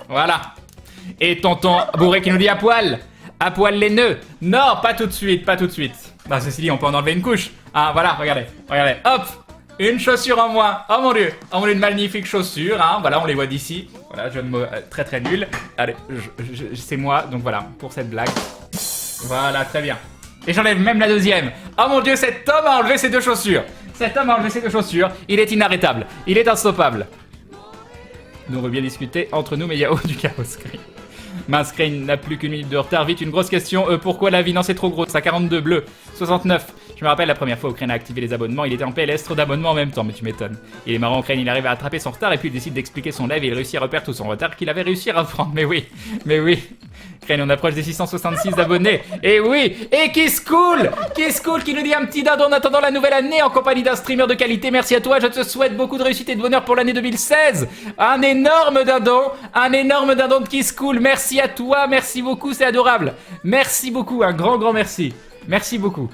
Voilà. Et tonton bourré qui nous dit à poil les nœuds. Non, pas tout de suite, pas tout de suite. Bah ceci dit, on peut en enlever une couche. Ah voilà, regardez, regardez, hop. Une chaussure en moins. Oh mon dieu, une magnifique chaussure, hein. Voilà, on les voit d'ici. Voilà, jeu de mots très très nul. Allez, c'est moi, donc voilà, pour cette blague. Voilà, très bien. Et j'enlève même la deuxième. Oh mon dieu, cet homme a enlevé ses deux chaussures. Cet homme a enlevé ses deux chaussures. Il est inarrêtable. Il est instoppable. Nous on veut bien discuter entre nous, mais il y a du chaos. Mince, Crane n'a plus qu'une minute de retard. Vite, une grosse question. Pourquoi la vie? Non, c'est trop gros. Ça 42 bleu. 69. Je me rappelle la première fois où Crane a activé les abonnements. Il était en PLS, trop d'abonnements en même temps, mais tu m'étonnes. Il est marrant, Crane, il arrive à attraper son retard et puis il décide d'expliquer son live et il réussit à repérer tout son retard qu'il avait réussi à reprendre. Mais oui, mais oui. Crane, on approche des 666 abonnés. Et oui, et Kiss Cool qui nous dit un petit dindon en attendant la nouvelle année en compagnie d'un streamer de qualité. Merci à toi, je te souhaite beaucoup de réussite et de bonheur pour l'année 2016. Un énorme dindon de Kiss Cool. Merci à toi, merci beaucoup, c'est adorable. Merci beaucoup, un grand merci. Merci beaucoup.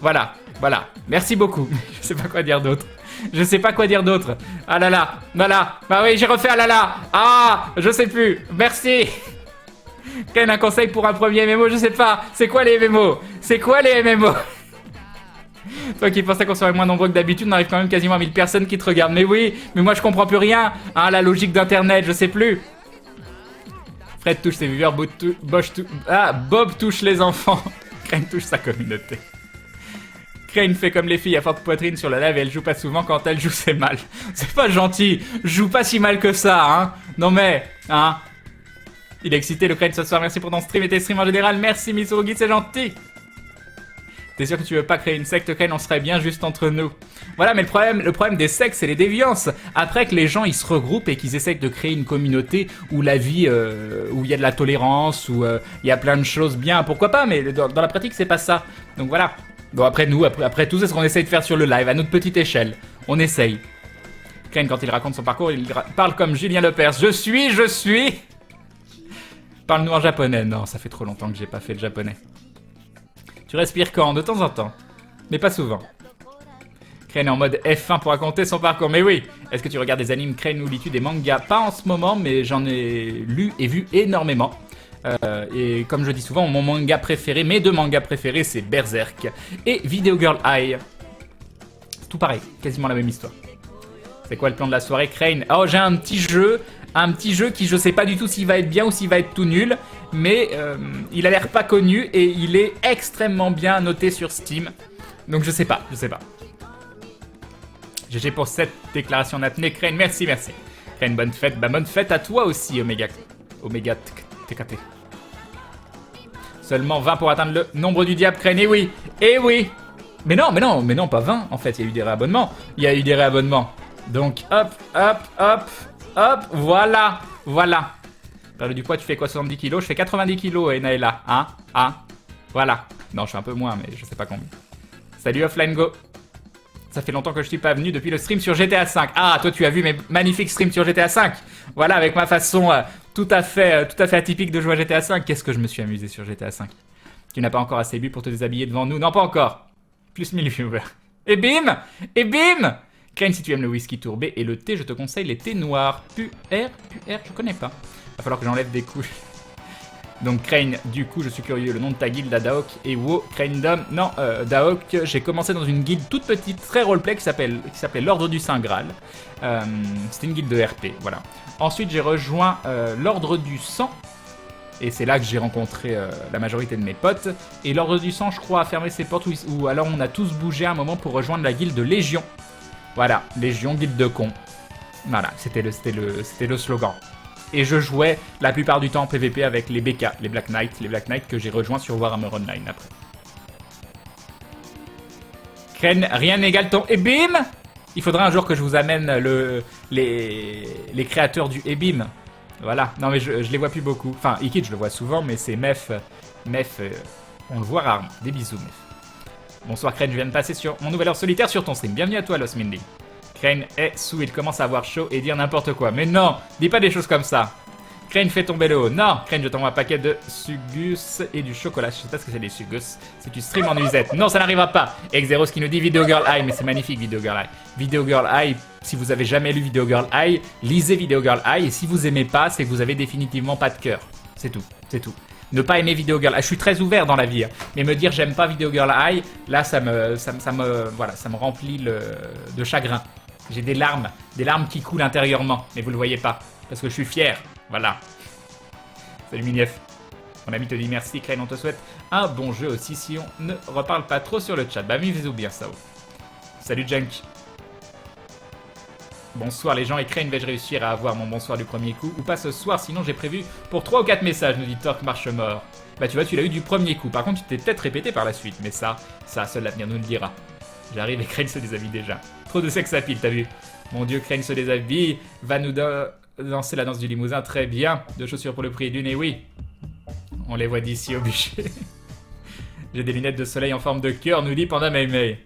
Voilà, voilà, merci beaucoup. Je sais pas quoi dire d'autre. Je sais pas quoi dire d'autre. Ah là là, voilà. Bah oui, j'ai refait ah là là. Ah, je sais plus. Merci. Quel un conseil pour un premier MMO, je sais pas. C'est quoi les MMO? C'est quoi les MMO? Toi qui pensais qu'on serait moins nombreux que d'habitude, on arrive quand même quasiment à 1000 personnes qui te regardent. Mais oui, mais moi je comprends plus rien. Hein, la logique d'internet, je sais plus. Fred touche ses viewers, Bob touche les enfants. Crane touche sa communauté. Crane fait comme les filles à forte poitrine sur la lave et elle joue pas souvent, quand elle joue c'est mal. C'est pas gentil, je joue pas si mal que ça, hein. Non mais, hein. Il est excité le Crane ce soir, merci pour ton stream et tes streams en général, merci Mitsurugi, c'est gentil. T'es sûr que tu veux pas créer une secte, Crane? On serait bien juste entre nous. Voilà, mais le problème des sectes, c'est les déviances. Après que les gens ils se regroupent et qu'ils essaient de créer une communauté où la vie, où il y a de la tolérance, où il y a plein de choses bien, pourquoi pas, mais dans la pratique c'est pas ça. Donc voilà. Bon après nous, après tout, c'est ce qu'on essaye de faire sur le live, à notre petite échelle. On essaye. Crane, quand il raconte son parcours, il parle comme Julien Lepers. Je suis... Parle-nous en japonais. Non, ça fait trop longtemps que j'ai pas fait le japonais. Tu respires quand? De temps en temps. Mais pas souvent. Crane est en mode F1 pour raconter son parcours. Mais oui. Est-ce que tu regardes des animes, Crane, ou lis-tu des mangas? Pas en ce moment, mais j'en ai lu et vu énormément. Et comme je dis souvent, mon manga préféré, mes deux mangas préférés, c'est Berserk et Video Girl Eye. Tout pareil, quasiment la même histoire. C'est quoi le plan de la soirée, Crane? Oh, j'ai un petit jeu qui je sais pas du tout s'il va être bien ou s'il va être tout nul, mais il a l'air pas connu et il est extrêmement bien noté sur Steam. Donc je sais pas. GG pour cette déclaration d'apnée, Crane, merci. Crane, bonne fête, bah bonne fête à toi aussi, Omega TKT. Seulement 20 pour atteindre le nombre du diable, Crane, et oui. Mais non, pas 20, en fait, il y a eu des réabonnements. Donc, hop, voilà. Perdre du poids, tu fais quoi, 70 kilos? Je fais 90 kilos, Naëla, hein, voilà. Non, je suis un peu moins, mais je sais pas combien. Salut Offline Go. Ça fait longtemps que je suis pas venu depuis le stream sur GTA 5. Ah, toi tu as vu mes magnifiques streams sur GTA 5. Voilà, avec ma façon tout à fait atypique de jouer à GTA 5. Qu'est-ce que je me suis amusé sur GTA 5. Tu n'as pas encore assez bu pour te déshabiller devant nous? Non, pas encore. Plus 1000 viewers. Et bim. Crane, si tu aimes le whisky tourbé et le thé, je te conseille les thés noirs. Puer, je connais pas. Va falloir que j'enlève des couches. Donc Crane, du coup, je suis curieux, le nom de ta guilde à Daok et Wo, Cranedom. Non, Daok, j'ai commencé dans une guilde toute petite, très roleplay, qui s'appelait l'Ordre du Saint Graal. C'était une guilde de RP, voilà. Ensuite, j'ai rejoint l'Ordre du Sang, et c'est là que j'ai rencontré la majorité de mes potes. Et l'Ordre du Sang, je crois, a fermé ses portes, ou alors on a tous bougé à un moment pour rejoindre la guilde de Légion. Voilà, Légion, guilde de cons. Voilà, c'était le slogan. Et je jouais la plupart du temps en PVP avec les BK, les Black Knight que j'ai rejoints sur Warhammer Online après. Crane, rien n'égale ton Ebim. Il faudra un jour que je vous amène les créateurs du Ebim. Voilà, non mais je les vois plus beaucoup. Enfin, Ikid je le vois souvent, mais c'est Mef, on le voit rarement. Des bisous Mef. Bonsoir Crane, je viens de passer sur mon nouvel heure solitaire sur ton stream. Bienvenue à toi Los Mindy. Crane est sous, il commence à avoir chaud et dire n'importe quoi. Mais non, dis pas des choses comme ça. Crane fait tomber le haut. Non, Crane, je t'envoie un paquet de sugus et du chocolat. Je sais pas ce que c'est des sugus. Si tu stream en usette. Non, ça n'arrivera pas. Exeros qui nous dit Video Girl Eye, mais c'est magnifique Video Girl Eye. Video Girl Eye, si vous avez jamais lu Video Girl Eye, lisez Video Girl Eye. Et si vous aimez pas, c'est que vous avez définitivement pas de cœur. C'est tout, c'est tout. Ne pas aimer Video Girl Eye. Je suis très ouvert dans la vie, hein. Mais me dire j'aime pas Video Girl Eye, là ça me remplit de chagrin. J'ai des larmes qui coulent intérieurement, mais vous le voyez pas, parce que je suis fier. Voilà. Salut Minief. Mon ami te dit merci, Crane, on te souhaite un bon jeu aussi si on ne reparle pas trop sur le chat. Bah, amusez-vous bien, Sao. Salut Junk. Bonsoir les gens, et Crane, vais-je réussir à avoir mon bonsoir du premier coup ou pas ce soir? Sinon j'ai prévu pour 3 ou 4 messages, nous dit Torque Marchemort. Bah tu vois, tu l'as eu du premier coup. Par contre, tu t'es peut-être répété par la suite, mais ça, seul l'avenir nous le dira. J'arrive et Crane se déshabille déjà. Trop de sexe à pile, t'as vu? Mon dieu, Crane se déshabille, va nous danser la danse du limousin, très bien. 2 chaussures pour le prix d'une, et oui. On les voit d'ici au bûcher. J'ai des lunettes de soleil en forme de cœur, nous dit Panda Meimei.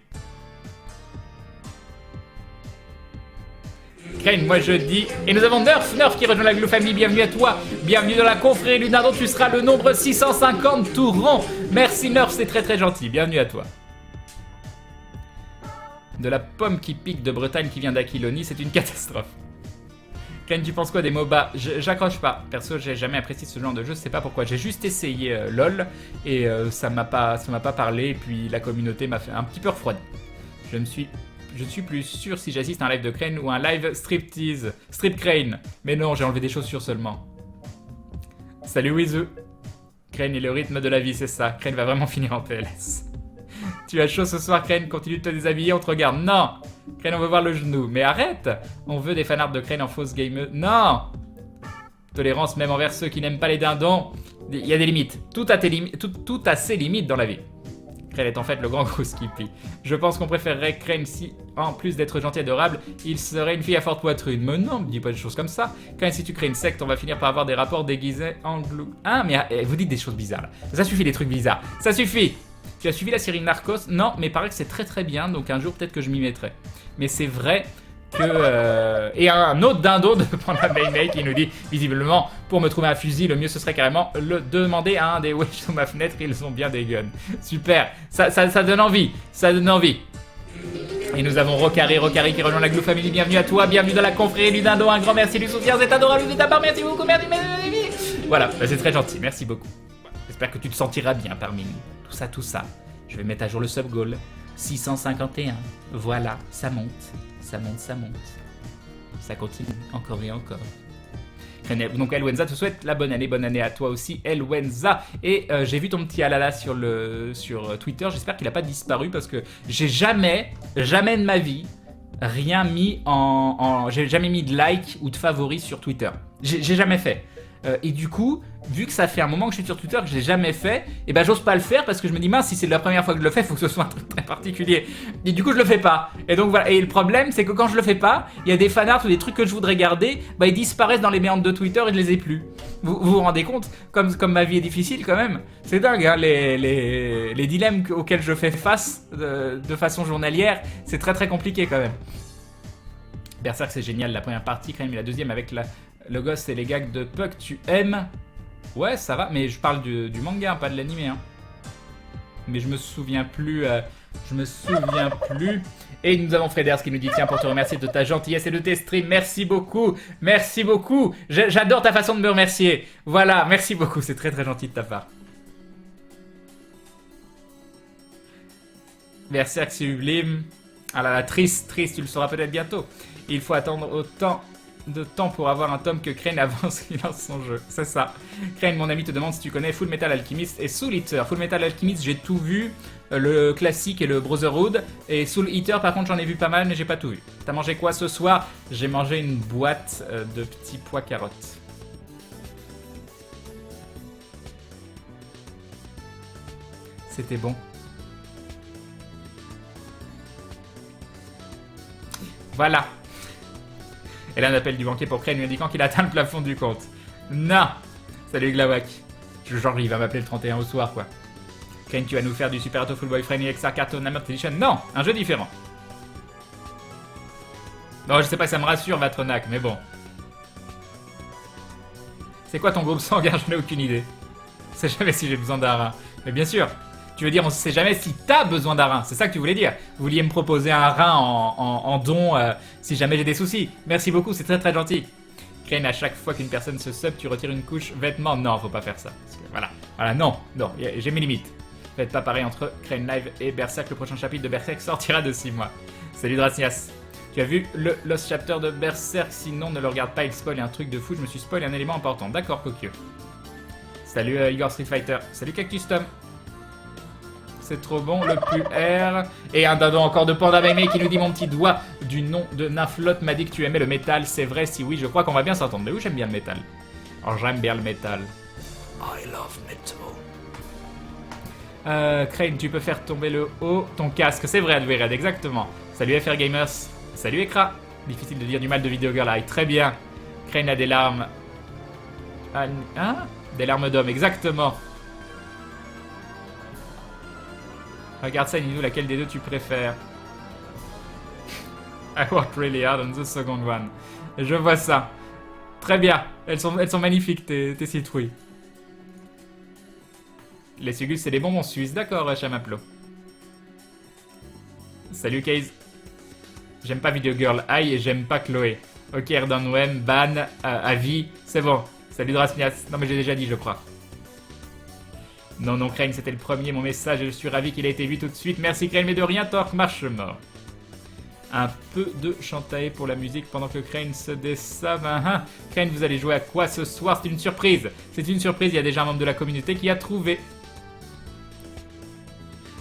Crane, moi je dis... Et nous avons Nerf qui rejoint la Glou Family, bienvenue à toi. Bienvenue dans la confrérie Lunardo, tu seras le nombre 650 tout rond. Merci Nerf, c'est très très gentil, bienvenue à toi. De la pomme qui pique de Bretagne qui vient d'Aquiloni, c'est une catastrophe. Ken, tu penses quoi des MOBA? J'accroche pas. Perso, j'ai jamais apprécié ce genre de jeu, je sais pas pourquoi. J'ai juste essayé LOL et ça m'a pas parlé. Et puis la communauté m'a fait un petit peu refroidi. Je ne suis plus sûr si j'assiste à un live de Crane ou un live striptease. Strip Crane. Mais non, j'ai enlevé des chaussures seulement. Salut Wizu. Crane est le rythme de la vie, c'est ça. Crane va vraiment finir en PLS. Tu as chaud ce soir, Crane, continue de te déshabiller, on te regarde. Non! Crane, on veut voir le genou. Mais arrête! On veut des fanarts de Crane en fausse game. Non! Tolérance même envers ceux qui n'aiment pas les dindons. Il y a des limites. Tout a ses limites dans la vie. Crane est en fait le grand gros Skippy. Je pense qu'on préférerait Crane si, en plus d'être gentil et adorable, il serait une fille à forte poitrine. Mais non, me dis pas des choses comme ça. Crane, si tu crées une secte, on va finir par avoir des rapports déguisés en glou. Ah, mais vous dites des choses bizarres là. Ça suffit des trucs bizarres. Ça suffit! Tu as suivi la série Narcos? Non, mais paraît que c'est très très bien, donc un jour peut-être que je m'y mettrai. Mais c'est vrai que... Et un autre dindon de Panda Meimei qui nous dit, visiblement, pour me trouver un fusil, le mieux ce serait carrément le demander à un des wedges sous ma fenêtre, ils ont bien des guns. Super, ça donne envie, ça donne envie. Et nous avons Rocari qui rejoint la Glou Family, bienvenue à toi, bienvenue dans la confrérie du dindon, un grand merci du soutien, c'est adorable de ta part, merci beaucoup, merci. Voilà, bah c'est très gentil, merci beaucoup. J'espère que tu te sentiras bien parmi nous. Tout ça. Je vais mettre à jour le sub goal. 651. Voilà, ça monte. Ça continue, encore et encore. Donc Elwenza te souhaite la bonne année à toi aussi Elwenza. Et j'ai vu ton petit alala sur Twitter, j'espère qu'il a pas disparu parce que j'ai jamais de ma vie rien mis j'ai jamais mis de like ou de favoris sur Twitter. J'ai jamais fait. Et du coup, vu que ça fait un moment que je suis sur Twitter, que je l'ai jamais fait, et ben j'ose pas le faire parce que je me dis mince, si c'est la première fois que je le fais, il faut que ce soit un truc très particulier. Et du coup, je le fais pas. Et donc voilà. Et le problème, c'est que quand je le fais pas, il y a des fanarts ou des trucs que je voudrais garder, bah ils disparaissent dans les méandres de Twitter et je les ai plus. Vous rendez compte comme ma vie est difficile quand même. C'est dingue, hein, les dilemmes auxquels je fais face de façon journalière, c'est très très compliqué quand même. Berserk, c'est génial, la première partie quand même, et la deuxième avec le gosse et les gags de Puck, tu aimes? Ouais, ça va, mais je parle du manga, pas de l'animé. Hein. Mais je me souviens plus. Et nous avons Freders qui nous dit tiens, pour te remercier de ta gentillesse et de tes streams, merci beaucoup. J'adore ta façon de me remercier. Voilà, merci beaucoup, c'est très très gentil de ta part. Berserk, c'est sublime. Ah là là, triste, tu le sauras peut-être bientôt. Il faut attendre autant de temps pour avoir un tome que Crane avance qu'il lance son jeu. C'est ça. Crane, mon ami, te demande si tu connais Full Metal Alchemist et Soul Eater. Full Metal Alchemist, j'ai tout vu. Le classique et le Brotherhood. Et Soul Eater, par contre, j'en ai vu pas mal, mais j'ai pas tout vu. T'as mangé quoi ce soir? J'ai mangé une boîte de petits pois carottes. C'était bon. Voilà. Et là, un appel du banquier pour Crane lui indiquant qu'il a atteint le plafond du compte. Non. Salut Glawak. Genre, il va m'appeler le 31 au soir, quoi. Crane, tu vas nous faire du Super Auto Full Boy Friendly XR Cartoon Hammer Edition? Non, un jeu différent. Non, je sais pas si ça me rassure, Vatronac, mais bon. C'est quoi ton groupe sanguin? Je n'ai aucune idée. Je sais jamais si j'ai besoin d'un rein. Mais bien sûr. Tu veux dire, on ne sait jamais si t'as besoin d'un rein. C'est ça que tu voulais dire. Vous vouliez me proposer un rein en don si jamais j'ai des soucis. Merci beaucoup, c'est très très gentil. Crane, à chaque fois qu'une personne se sub, tu retires une couche vêtements. Non, faut pas faire ça. Parce que, voilà, non, j'ai mes limites. Faites pas pareil entre Crane Live et Berserk. Le prochain chapitre de Berserk sortira de 6 mois. Salut Dracias. Tu as vu le Lost Chapter de Berserk? Sinon, ne le regarde pas, il spoil un truc de fou. Je me suis spoil un élément important. D'accord, Kokyo. Salut Igor Street Fighter. Salut Cactus Tom. C'est trop bon, le plus R. Et un dindon encore de Panda Mémé qui nous dit: mon petit doigt du nom de Naflot m'a dit que tu aimais le métal. C'est vrai? Si oui, je crois qu'on va bien s'entendre. Mais oui, j'aime bien le métal. Alors j'aime bien le métal. I love metal. Crane, tu peux faire tomber le haut ton casque. C'est vrai, Advered, exactement. Salut FR Gamers. Salut Ekra. Difficile de dire du mal de Video Girl Eye. Très bien. Crane a des larmes. Hein? Des larmes d'homme, exactement. Regarde ça, dis-nous laquelle des deux tu préfères. I worked really hard on the second one. Je vois ça. Très bien. Elles sont magnifiques, tes citrouilles. Les sugus, c'est des bonbons suisses. D'accord, Chamaplo. Salut, Case. J'aime pas Video Girl Eye et j'aime pas Chloé. Ok, Erdan Wem, ban, avis. C'est bon. Salut, Drasnias. Non, mais j'ai déjà dit, je crois. Non, Crane, c'était le premier, mon message, et je suis ravi qu'il ait été vu tout de suite. Merci, Crane, mais de rien, Torque, marche mort. Un peu de chantae pour la musique pendant que Crane se dessave. Crane, vous allez jouer à quoi ce soir? C'est une surprise. C'est une surprise, il y a déjà un membre de la communauté qui a trouvé.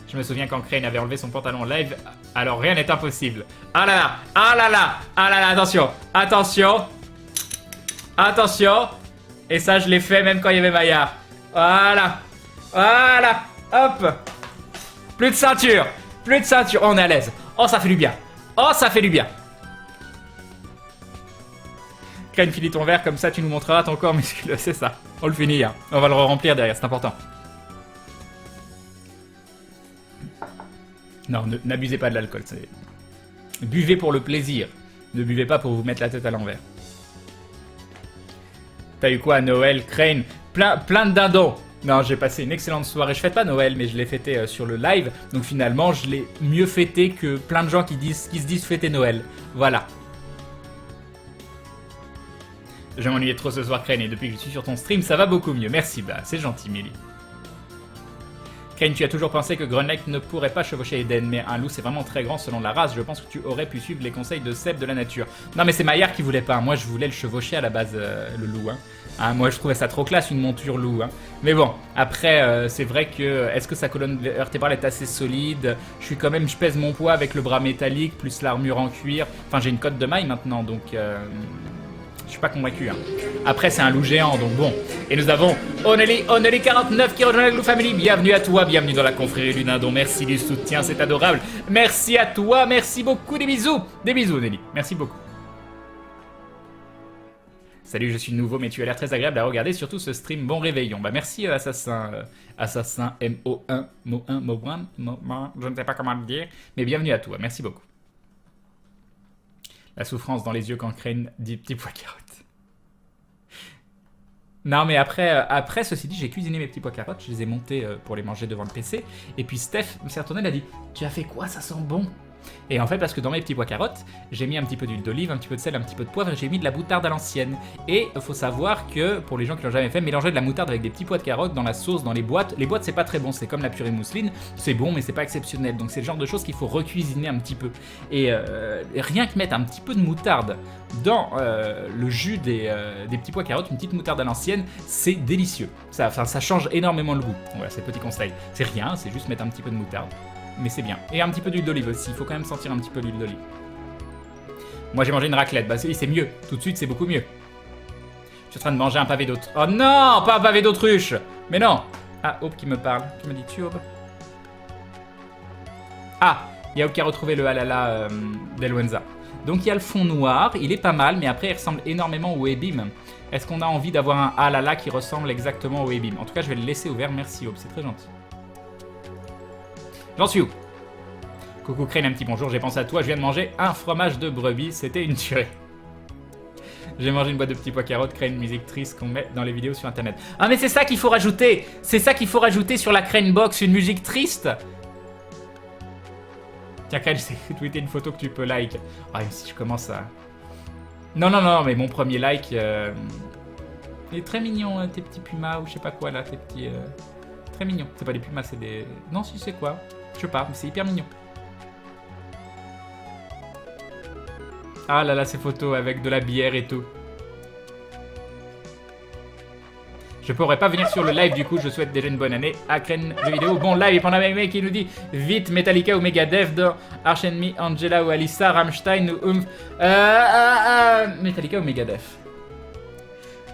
Je me souviens quand Crane avait enlevé son pantalon live, alors rien n'est impossible. Ah là là, ah là là, ah là là, attention, attention, attention. Et ça, je l'ai fait même quand il y avait Maillard. Voilà. Voilà, hop. Plus de ceinture, on est à l'aise. Oh, ça fait du bien. Oh, ça fait du bien. Crane, finis ton verre, comme ça tu nous montreras ton corps musculeux, c'est ça. On le finit, hein. On va le remplir derrière, c'est important. Non, n'abusez pas de l'alcool. Buvez pour le plaisir. Ne buvez pas pour vous mettre la tête à l'envers. T'as eu quoi à Noël, Crane? Plein de dindons. Non, j'ai passé une excellente soirée. Je fête pas Noël, mais je l'ai fêté sur le live. Donc finalement, je l'ai mieux fêté que plein de gens qui se disent fêter Noël. Voilà. Je m'ennuyais trop ce soir, Crane, et depuis que je suis sur ton stream, ça va beaucoup mieux. Merci, bah, c'est gentil, Millie. Crane, tu as toujours pensé que Grunlake ne pourrait pas chevaucher Eden, mais un loup c'est vraiment très grand selon la race. Je pense que tu aurais pu suivre les conseils de Seb de la nature. Non, mais c'est Maillard qui voulait pas. Moi, je voulais le chevaucher à la base, le loup. Moi, je trouvais ça trop classe, une monture loup. Mais bon, après, c'est vrai que est-ce que sa colonne vertébrale est assez solide? Je pèse mon poids avec le bras métallique plus l'armure en cuir. Enfin, j'ai une cote de maille maintenant, donc. Je suis pas convaincu. Après, c'est un loup géant, donc bon. Et nous avons Onely49 qui rejoint la Glou Family. Bienvenue à toi, bienvenue dans la confrérie du Dindon. Merci du soutien, c'est adorable. Merci à toi, merci beaucoup, des bisous. Des bisous, Nelly. Merci beaucoup. Salut, je suis nouveau, mais tu as l'air très agréable à regarder, surtout ce stream. Bon réveillon. Bah merci, Assassin. Assassin MO1, Mo1, je ne sais pas comment le dire. Mais bienvenue à toi, merci beaucoup. La souffrance dans les yeux quand Crane dit petits pois carottes. Non, mais après, ceci dit, j'ai cuisiné mes petits pois carottes, je les ai montés pour les manger devant le PC. Et puis Steph s'est retourné, elle a dit: tu as fait quoi? Ça sent bon. Et en fait, parce que dans mes petits pois carottes, j'ai mis un petit peu d'huile d'olive, un petit peu de sel, un petit peu de poivre, et j'ai mis de la moutarde à l'ancienne. Et il faut savoir que, pour les gens qui l'ont jamais fait, mélanger de la moutarde avec des petits pois de carottes dans la sauce, dans les boîtes c'est pas très bon, c'est comme la purée mousseline, c'est bon, mais c'est pas exceptionnel. Donc c'est le genre de choses qu'il faut recuisiner un petit peu. Et rien que mettre un petit peu de moutarde dans le jus des petits pois carottes, une petite moutarde à l'ancienne, c'est délicieux. Ça change énormément le goût. Voilà, c'est le petit conseil. C'est rien, c'est juste mettre un petit peu de moutarde. Mais c'est bien. Et un petit peu d'huile d'olive aussi, il faut quand même sentir un petit peu l'huile d'olive. Moi j'ai mangé une raclette, bah c'est mieux, tout de suite c'est beaucoup mieux. Je suis en train de manger un pavé d'autruche. Oh non, pas un pavé d'autruche. Mais non. Ah, Aube qui me parle, qui me dit tu Aube. Ah, il y a Aube qui a retrouvé le halala d'Elwenza. Donc il y a le fond noir, il est pas mal, mais après il ressemble énormément au Ebim. Est-ce qu'on a envie d'avoir un halala qui ressemble exactement au Ebim? En tout cas je vais le laisser ouvert, merci Aube, c'est très gentil. J'en suis où? Coucou Crane, un petit bonjour, j'ai pensé à toi, je viens de manger un fromage de brebis, c'était une tuerie. J'ai mangé une boîte de petits pois carottes, créer une musique triste qu'on met dans les vidéos sur internet. Ah mais c'est ça qu'il faut rajouter. C'est ça qu'il faut rajouter sur la Crane Box, une musique triste. Tiens Crane, j'ai tweeté une photo que tu peux like. Ah même si je commence à... Non, mais mon premier like... Il est très mignon, tes petits pumas ou je sais pas quoi là, tes petits... Très mignon. C'est pas des pumas, c'est des... Non si c'est quoi. Je sais pas, mais c'est hyper mignon. Ah là là, ces photos avec de la bière et tout. Je pourrais pas venir sur le live, du coup, je souhaite déjà une bonne année à Crane de vidéo. Bon live, et pendant la mec qui nous dit vite Metallica ou Megadeth dans Arch Enemy, Angela ou Alissa, Rammstein ou Metallica ou Megadeth.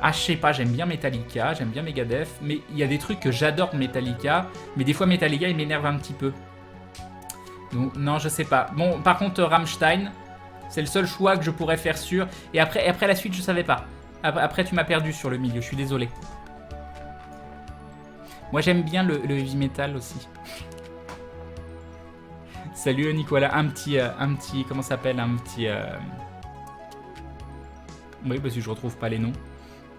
Ah, je sais pas, j'aime bien Metallica, j'aime bien Megadeth, mais il y a des trucs que j'adore de Metallica, mais des fois Metallica il m'énerve un petit peu. Donc, non, je sais pas. Bon, par contre, Rammstein, c'est le seul choix que je pourrais faire sûr. Et après la suite, je savais pas. Après, tu m'as perdu sur le milieu, je suis désolé. Moi, j'aime bien le heavy metal aussi. Salut Nicolas, un petit, comment ça s'appelle, un petit... Oui, parce que je retrouve pas les noms.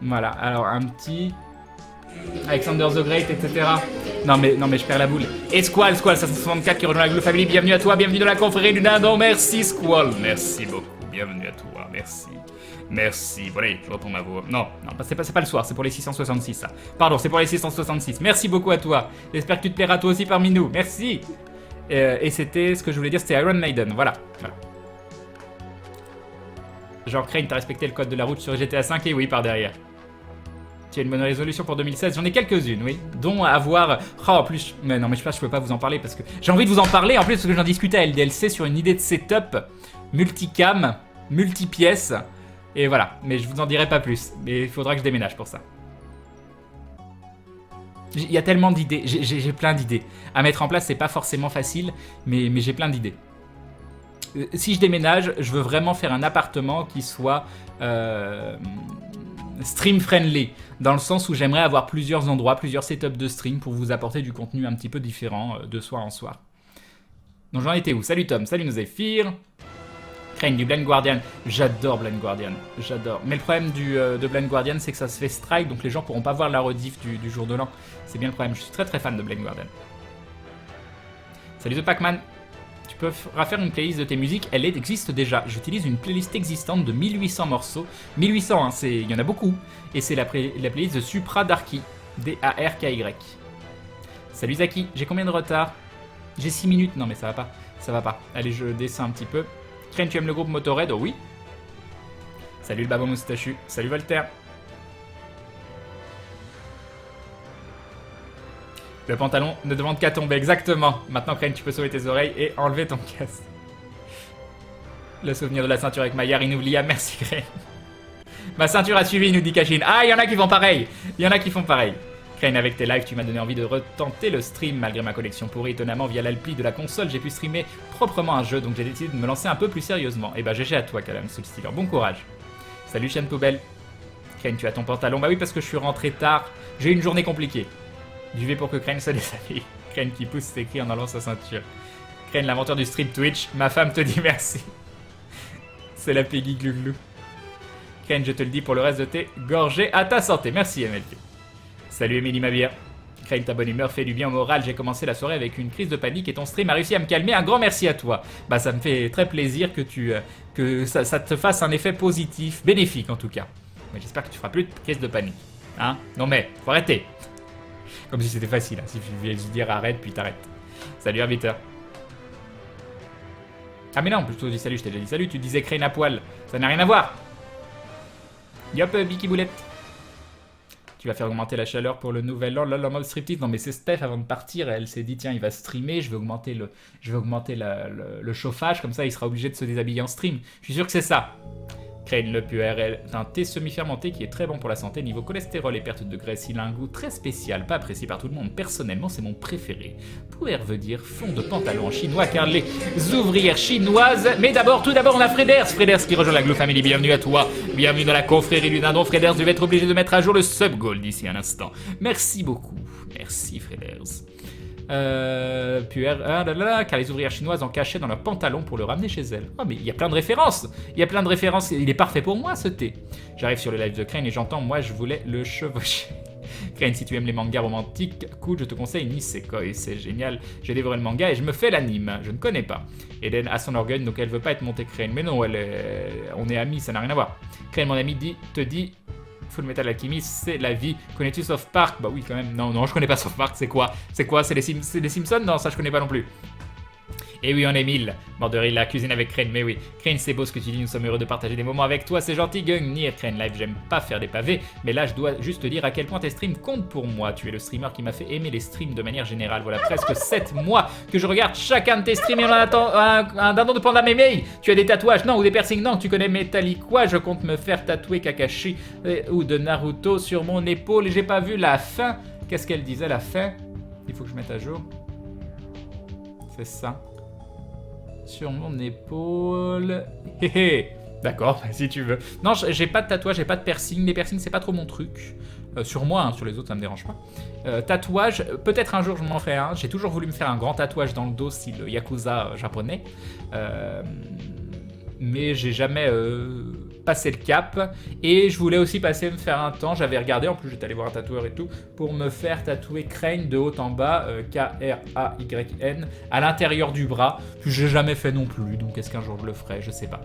Voilà, alors un petit... Alexander the Great, etc. Non mais je perds la boule. Et Squall 564 qui rejoint la Glue Family, bienvenue à toi, bienvenue dans la confrérie du Dindon, merci Squall, merci beaucoup, bienvenue à toi, merci. Merci, voilà, je reprends ma voix. Non, c'est pas le soir, c'est pour les 666 ça. Pardon, c'est pour les 666, merci beaucoup à toi. J'espère que tu te plairas toi aussi parmi nous, merci. Et c'était, ce que je voulais dire, c'était Iron Maiden, voilà. Genre Crane, t'as respecté le code de la route sur GTA 5 et oui, par derrière. Tu as une bonne résolution pour 2016, j'en ai quelques-unes, oui. Dont avoir... Oh, en plus... Mais non, mais je peux pas vous en parler parce que... J'ai envie de vous en parler, en plus, parce que j'en discutais à LDLC sur une idée de setup multicam, multipièces. Et voilà, mais je vous en dirai pas plus. Mais il faudra que je déménage pour ça. Il y a tellement d'idées, j'ai plein d'idées. À mettre en place, c'est pas forcément facile, mais j'ai plein d'idées. Si je déménage, je veux vraiment faire un appartement qui soit... stream friendly, dans le sens où j'aimerais avoir plusieurs endroits, plusieurs setups de stream pour vous apporter du contenu un petit peu différent de soir en soir. Donc j'en étais où? Salut Tom, salut Nozéphir. Crane du Blind Guardian, j'adore Blind Guardian, j'adore. Mais le problème de Blind Guardian, c'est que ça se fait strike, donc les gens pourront pas voir la rediff du jour de l'an. C'est bien le problème, je suis très fan de Blind Guardian. Salut The Pac-Man. Tu peux refaire une playlist de tes musiques, elle existe déjà. J'utilise une playlist existante de 1800 morceaux. 1800, hein, il y en a beaucoup. Et c'est la playlist de Supra Darky. D-A-R-K-Y. Salut Zaki, j'ai combien de retard? J'ai 6 minutes. Non mais ça va pas. Ça va pas. Allez, je descends un petit peu. Crane, tu aimes le groupe Motorhead? Oh oui. Salut le babo moustachu. Salut Voltaire. Le pantalon ne demande qu'à tomber, exactement. Maintenant, Crane, tu peux sauver tes oreilles et enlever ton casque. Le souvenir de la ceinture avec Maillard, inoubliable. Merci, Crane. Ma ceinture a suivi, nous dit Kashin. Ah, il y en a qui font pareil. Il y en a qui font pareil. Crane, avec tes lives, tu m'as donné envie de retenter le stream. Malgré ma connexion pourrie, étonnamment, via l'appli de la console, j'ai pu streamer proprement un jeu. Donc j'ai décidé de me lancer un peu plus sérieusement. Et bah, GG à toi, Calum, Soul Stealer. Bon courage. Salut, chaîne poubelle. Crane, tu as ton pantalon? Bah oui, parce que je suis rentré tard. J'ai eu une journée compliquée. Buvez pour que Crane se déshabille. Crane qui pousse ses cris en enlevant sa ceinture. Crane, l'inventeur du stream Twitch. Ma femme te dit merci. C'est la Peggy Glouglou. Crane, je te le dis pour le reste de tes gorgées à ta santé. Merci MLP. Salut Émilie Mabière. Crane, ta bonne humeur fait du bien au moral. J'ai commencé la soirée avec une crise de panique et ton stream a réussi à me calmer. Un grand merci à toi. Bah ça me fait très plaisir que ça te fasse un effet positif, bénéfique en tout cas. Mais j'espère que tu feras plus de crise de panique. Hein? Non mais, faut arrêter. Comme si c'était facile, hein. Si tu voulais juste dire arrête, puis t'arrêtes. Salut, arbitre. Ah, mais non, plutôt dis salut, je t'ai déjà dit salut. Tu disais Crane à poil. Ça n'a rien à voir. Yop, Vicky Boulette. Tu vas faire augmenter la chaleur pour le nouvel an. Lol, en mode striptease. Non, mais c'est Steph avant de partir. Elle s'est dit, tiens, il va streamer. Je vais augmenter le chauffage. Comme ça, il sera obligé de se déshabiller en stream. Je suis sûr que c'est ça. Crane, le PURL est un thé semi-fermenté qui est très bon pour la santé. Niveau cholestérol et perte de graisse, il a un goût très spécial, pas apprécié par tout le monde. Personnellement, c'est mon préféré. Puer veut dire fond de pantalon en chinois, car les ouvrières chinoises... Mais tout d'abord, on a Freders. Freders qui rejoint la Glue Family. Bienvenue à toi. Bienvenue dans la confrérie du Dindon. Freders, je vais être obligé de mettre à jour le sub-goal d'ici un instant. Merci beaucoup. Merci, Freders. Puis, ah là là, car les ouvrières chinoises en cachaient dans leurs pantalons pour le ramener chez elles. Oh, mais il y a plein de références. Il y a plein de références. Il est parfait pour moi, ce thé. J'arrive sur le live de Crane et j'entends, moi, je voulais le chevaucher. Crane, si tu aimes les mangas romantiques, cool, je te conseille Nisekoi, c'est génial. J'ai dévoré le manga et je me fais l'anime. Je ne connais pas. Eden a son orgueil, donc elle veut pas être montée Crane. Mais non, on est amis, ça n'a rien à voir. Crane, mon ami, te dit... Full Metal Alchemist, c'est la vie. Connais-tu South Park? Bah oui, quand même. Non, je connais pas South Park. C'est quoi? C'est les Simpsons? Non, ça je connais pas non plus. Et oui, on est 1000. Mort de rire, la cuisine avec Crane, mais oui. Crane, c'est beau ce que tu dis, nous sommes heureux de partager des moments avec toi, c'est gentil, Gungnir. Crane Live, j'aime pas faire des pavés, mais là, je dois juste te dire à quel point tes streams comptent pour moi. Tu es le streamer qui m'a fait aimer les streams de manière générale. Voilà presque 7 mois que je regarde chacun de tes streams et on en attend un dindon de panda mémé. Tu as des tatouages, non, ou des piercings, non, tu connais Metallic, quoi? Je compte me faire tatouer Kakashi ou de Naruto sur mon épaule et j'ai pas vu la fin. Qu'est-ce qu'elle disait, la fin? Il faut que je mette à jour. C'est ça. Sur mon épaule. D'accord, si tu veux. Non, j'ai pas de tatouage, j'ai pas de piercing. Les piercings, c'est pas trop mon truc. Sur moi, hein, sur les autres, ça me dérange pas. Tatouage, peut-être un jour je m'en ferai un. J'ai toujours voulu me faire un grand tatouage dans le dos, style Yakuza japonais. Mais j'ai jamais passé le cap. Et je voulais aussi passer me faire un temps. J'avais regardé, en plus j'étais allé voir un tatoueur et tout, pour me faire tatouer Crane de haut en bas, K-R-A-Y-N, à l'intérieur du bras. J'ai jamais fait non plus, donc est-ce qu'un jour je le ferai? Je sais pas.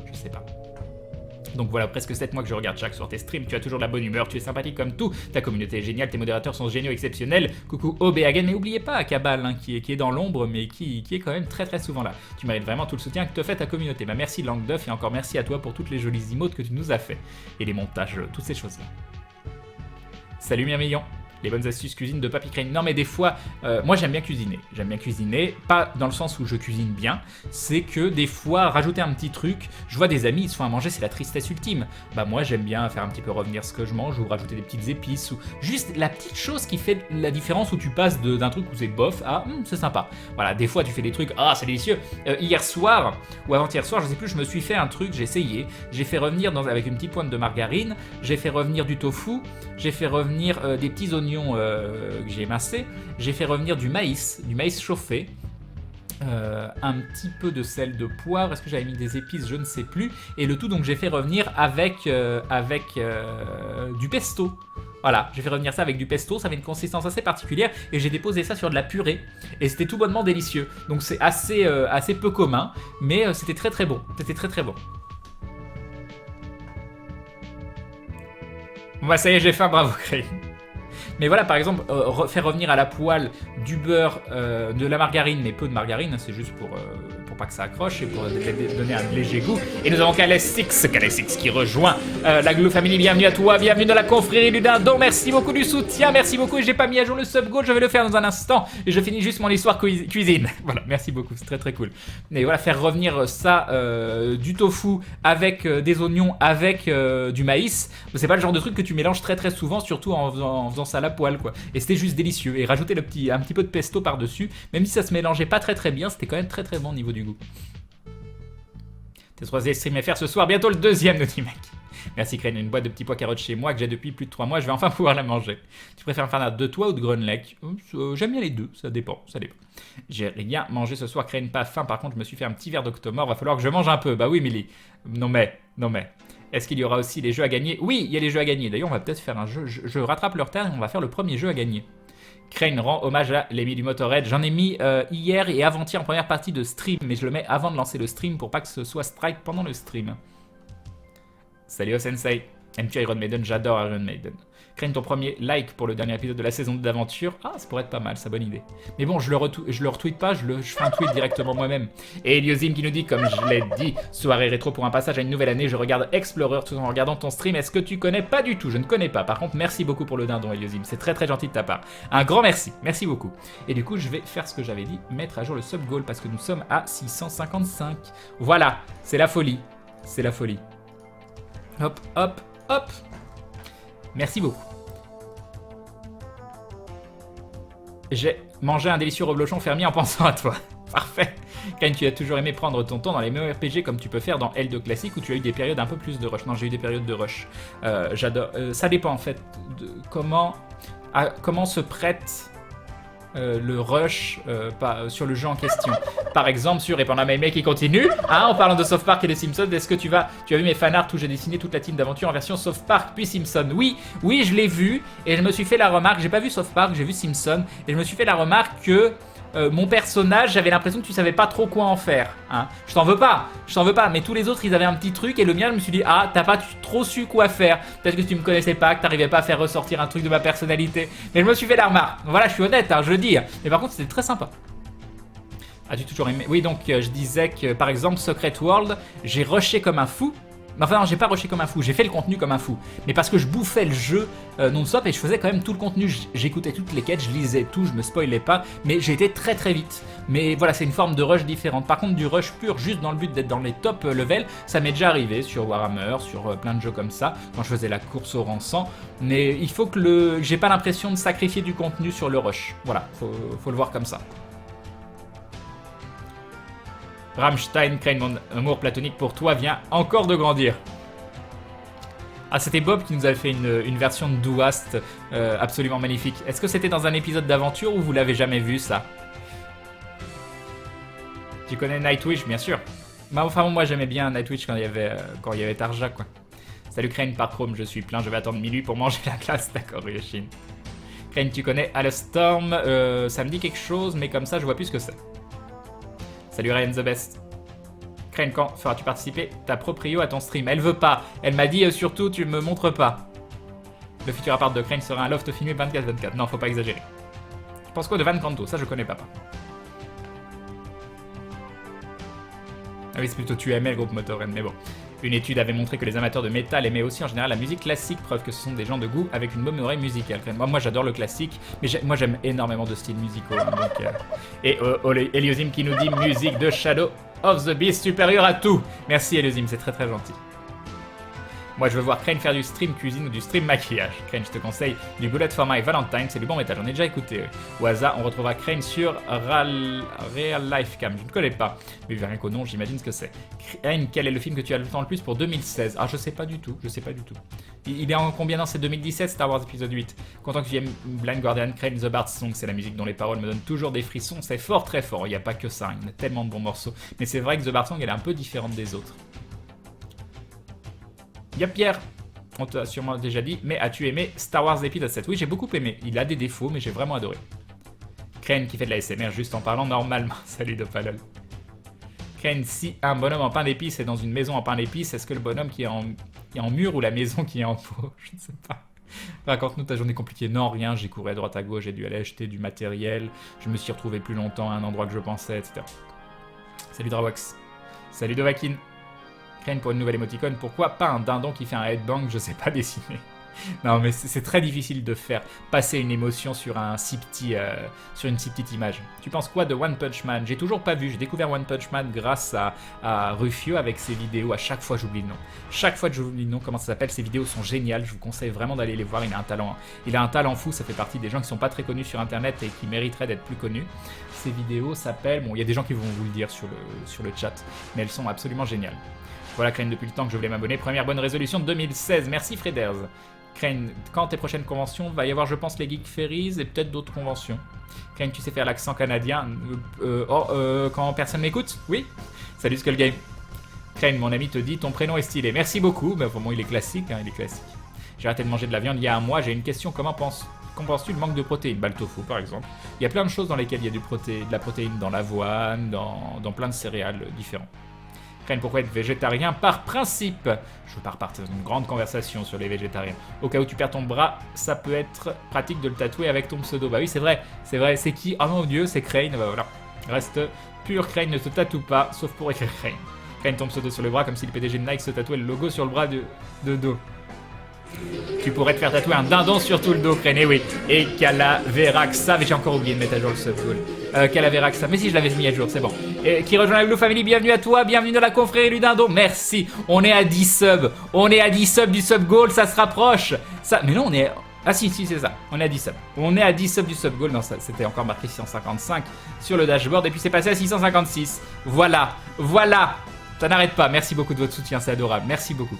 Donc voilà, presque 7 mois que je regarde chaque soir tes streams, tu as toujours de la bonne humeur, tu es sympathique comme tout, ta communauté est géniale, tes modérateurs sont géniaux, exceptionnels. Coucou Obéhagen, mais n'oubliez pas Kabal, hein, qui est dans l'ombre, mais qui est quand même très très souvent là. Tu mérites vraiment tout le soutien que te fait ta communauté. Bah merci Langduff et encore merci à toi pour toutes les jolies emotes que tu nous as fait. Et les montages, toutes ces choses-là. Salut Myrmillon. Les bonnes astuces cuisine de Papy Crane. Non mais des fois, moi j'aime bien cuisiner. J'aime bien cuisiner, pas dans le sens où je cuisine bien, c'est que des fois, rajouter un petit truc, je vois des amis, ils se font à manger, c'est la tristesse ultime. Bah moi j'aime bien faire un petit peu revenir ce que je mange, ou rajouter des petites épices, ou juste la petite chose qui fait la différence où tu passes d'un truc où c'est bof à c'est sympa. Voilà, des fois tu fais des trucs, ah c'est délicieux. Hier soir, ou avant-hier soir, je sais plus, je me suis fait un truc, j'ai essayé, j'ai fait revenir avec une petite pointe de margarine, j'ai fait revenir du tofu, j'ai fait revenir des petits oignons que j'ai émincé, j'ai fait revenir du maïs chauffé, un petit peu de sel de poivre, est-ce que j'avais mis des épices, je ne sais plus, et le tout donc j'ai fait revenir avec du pesto. Voilà, j'ai fait revenir ça avec du pesto, ça avait une consistance assez particulière et j'ai déposé ça sur de la purée et c'était tout bonnement délicieux. Donc c'est assez peu commun, mais c'était très très bon. C'était très très bon. Bon bah ça y est, j'ai faim, bravo Crane. Mais voilà, par exemple, faire revenir à la poêle du beurre, de la margarine, mais peu de margarine, c'est juste pour pas que ça accroche et pour donner un léger goût. Et nous avons Kalesix qui rejoint la Glue Family. Bienvenue à toi, bienvenue dans la confrérie du dindon. Merci beaucoup du soutien, merci beaucoup. Et j'ai pas mis à jour le sub goal, je vais le faire dans un instant. Et je finis juste mon histoire cuisine. Voilà, merci beaucoup, c'est très très cool. Mais voilà, faire revenir ça, du tofu avec des oignons, avec du maïs, c'est pas le genre de truc que tu mélanges très très souvent, surtout en faisant ça à la poêle, quoi. Et c'était juste délicieux. Et rajouter un petit peu de pesto par-dessus, même si ça se mélangeait pas très très bien, c'était quand même très très bon au niveau du goût. Tes 3 streams FR ce soir, bientôt le 2e, nous dit mec. Merci Crane, une boîte de petits pois carottes chez moi que j'ai depuis plus de 3 mois, je vais enfin pouvoir la manger. Tu préfères faire de toi ou de Grunlech? J'aime bien les deux, ça dépend. J'ai rien mangé ce soir, Crane, pas faim, par contre je me suis fait un petit verre d'Octomore, va falloir que je mange un peu. Bah oui Milly, non mais. Est-ce qu'il y aura aussi les jeux à gagner? Oui, il y a les jeux à gagner, d'ailleurs on va peut-être faire un jeu, je rattrape le retard et on va faire le premier jeu à gagner. Crane rend hommage à l'ami du Motorhead. J'en ai mis hier et avant-hier en première partie de stream, mais je le mets avant de lancer le stream pour pas que ce soit strike pendant le stream. Salut au Sensei. Aimes-tu Iron Maiden? J'adore Iron Maiden. Crane, ton premier like pour le dernier épisode de la saison d'aventure. Ah, ça pourrait être pas mal, c'est bonne idée. Mais bon, je le retweet pas, je fais un tweet directement moi-même. Et Eliozim qui nous dit, comme je l'ai dit, soirée rétro pour un passage à une nouvelle année, je regarde Explorer tout en regardant ton stream. Est-ce que tu connais? Pas du tout, je ne connais pas. Par contre, merci beaucoup pour le dindon, Eliozim. C'est très très gentil de ta part. Un grand merci, merci beaucoup. Et du coup, je vais faire ce que j'avais dit, mettre à jour le sub goal parce que nous sommes à 655. Voilà, c'est la folie. C'est la folie. Hop, hop, hop. Merci beaucoup. J'ai mangé un délicieux reblochon fermier en pensant à toi. Parfait. Kane, tu as toujours aimé prendre ton temps dans les MMORPG comme tu peux faire dans L2 classique où tu as eu des périodes un peu plus de rush. Non, j'ai eu des périodes de rush. J'adore. Ça dépend en fait de comment se prête le rush sur le jeu en question. Par exemple, sur Répandre à Mail qui continue. Hein, en parlant de South Park et des Simpsons, est-ce que tu as vu mes fanarts où j'ai dessiné toute la team d'aventure en version South Park puis Simpson? Oui, je l'ai vu et je me suis fait la remarque. J'ai pas vu South Park, j'ai vu Simpson et je me suis fait la remarque que mon personnage, j'avais l'impression que tu savais pas trop quoi en faire. Hein. Je t'en veux pas, mais tous les autres ils avaient un petit truc et le mien je me suis dit ah t'as pas trop su quoi faire. Peut-être que tu me connaissais pas, que t'arrivais pas à faire ressortir un truc de ma personnalité. Mais je me suis fait la remarque. Voilà, je suis honnête, hein, je le dis. Mais par contre c'était très sympa. As-tu toujours aimé? Oui, donc je disais que par exemple Secret World, j'ai rushé comme un fou. Enfin non, j'ai pas rushé comme un fou, j'ai fait le contenu comme un fou. Mais parce que je bouffais le jeu non-stop et je faisais quand même tout le contenu. J'écoutais toutes les quêtes, je lisais tout, je me spoilais pas. Mais j'ai été très très vite. Mais voilà, c'est une forme de rush différente. Par contre, du rush pur, juste dans le but d'être dans les top level, ça m'est déjà arrivé sur Warhammer, sur plein de jeux comme ça, quand je faisais la course au rang 100. Mais il faut que j'ai pas l'impression de sacrifier du contenu sur le rush. Voilà, faut le voir comme ça. Rammstein, Crane, mon amour platonique pour toi vient encore de grandir. Ah, c'était Bob qui nous avait fait une version de Douast absolument magnifique. Est-ce que c'était dans un épisode d'aventure ou vous l'avez jamais vu ça? Tu connais Nightwish, bien sûr. Bah, enfin, moi j'aimais bien Nightwish quand il y avait Tarja, quoi. Salut Crane par Chrome, je suis plein, je vais attendre minuit pour manger la glace. D'accord, Yoshin. Crane, tu connais Alstorm, ça me dit quelque chose, mais comme ça je vois plus ce que c'est. Salut Ryan the Best. Crane, quand feras-tu participer ta proprio à ton stream? Elle veut pas. Elle m'a dit surtout tu me montres pas. Le futur appart de Crane sera un loft filmé 24/24. Non, faut pas exagérer. Tu penses quoi de Van Canto? Ça je connais pas. Ah oui, c'est plutôt tu aimais le groupe Motorhead, mais bon. Une étude avait montré que les amateurs de métal aimaient aussi en général la musique classique, preuve que ce sont des gens de goût avec une bonne oreille musicale. Moi j'adore le classique, mais moi j'aime énormément de styles musicaux. Hein, donc, Et Eliosim qui nous dit musique de Shadow of the Beast supérieure à tout. Merci Eliosim, c'est très très gentil. Moi je veux voir Crane faire du stream cuisine ou du stream maquillage. Crane, je te conseille du Bullet for My Valentine, c'est du bon métal, j'en ai déjà écouté. Au hasard, on retrouvera Crane sur Real Life Cam, je ne connais pas. Mais vu rien qu'au nom, j'imagine ce que c'est. Crane, quel est le film que tu as le temps le plus pour 2016? Ah, je sais pas du tout. Il est en combien dans c'est 2017 Star Wars épisode 8. Content que tu aimes Blind Guardian, Crane The Bard Song, c'est la musique dont les paroles me donnent toujours des frissons, c'est fort très fort, il n'y a pas que ça, il y a tellement de bons morceaux. Mais c'est vrai que The Bard Song, elle est un peu différente des autres. Y'a Pierre, on t'a sûrement déjà dit, mais as-tu aimé Star Wars épisode 7? Oui, j'ai beaucoup aimé. Il a des défauts, mais j'ai vraiment adoré. Crane qui fait de la SMR juste en parlant normalement. Salut Dopalol. Crane, si un bonhomme en pain d'épices est dans une maison en pain d'épices, est-ce que le bonhomme qui est en mur ou la maison qui est en pot? Je ne sais pas. Raconte-nous ta journée compliquée. Non, rien, j'ai couru à droite à gauche, j'ai dû aller acheter du matériel, je me suis retrouvé plus longtemps à un endroit que je pensais, etc. Salut Drawax. Salut Dovakin. Crane pour une nouvelle émoticône, pourquoi pas un dindon qui fait un headbang? Je sais pas dessiner. Non mais c'est très difficile de faire passer une émotion sur sur une si petite image. Tu penses quoi de One Punch Man? J'ai toujours pas vu, j'ai découvert One Punch Man grâce à Rufio avec ses vidéos. À chaque fois j'oublie le nom. Chaque fois que j'oublie le nom, comment ça s'appelle? Ses vidéos sont géniales, je vous conseille vraiment d'aller les voir, il a un talent fou, ça fait partie des gens qui sont pas très connus sur internet et qui mériteraient d'être plus connus. Ces vidéos s'appellent, bon il y a des gens qui vont vous le dire sur le chat, mais elles sont absolument géniales. Voilà Crane, depuis le temps que je voulais m'abonner. Première bonne résolution de 2016. Merci Freders. Crane, quand tes prochaines conventions? Va y avoir, je pense, les Geek Ferries et peut-être d'autres conventions. Crane, tu sais faire l'accent canadien? Quand personne m'écoute? Oui. Salut Skullgame. Crane, mon ami te dit ton prénom est stylé. Merci beaucoup. Mais bon, il est classique, hein, il est classique. J'ai arrêté de manger de la viande il y a un mois. J'ai une question. Comment penses-tu le manque de protéines? Bah, le tofu, par exemple. Il y a plein de choses dans lesquelles il y a de la protéine dans l'avoine, dans plein de céréales différents. Crane, pourquoi être végétarien? Par principe. Je veux pas repartir dans une grande conversation sur les végétariens. Au cas où tu perds ton bras, ça peut être pratique de le tatouer avec ton pseudo. Bah oui, c'est vrai. C'est qui? Oh mon dieu, c'est Crane. Bah voilà. Reste pur, Crane ne te tatoue pas, sauf pour écrire Crane. Crane ton pseudo sur le bras, comme si le PDG de Nike se tatouait le logo sur le bras de dos. Tu pourrais te faire tatouer un dindon sur tout le dos, Crane, oui. Et Calaveraxa, mais j'ai encore oublié de mettre à jour le subgoal. Calaveraxa, mais si je l'avais mis à jour, c'est bon. Et qui rejoint la Blue Family, bienvenue à toi, bienvenue dans la confrérie du dindon, merci. On est à 10 subs, du sub goal, ça se rapproche. Mais non, on est... Ah si, c'est ça, on est à 10 subs. On est à 10 subs du sub goal, non, c'était encore marqué 655 sur le dashboard, et puis c'est passé à 656. Voilà, ça n'arrête pas, merci beaucoup de votre soutien, c'est adorable, merci beaucoup.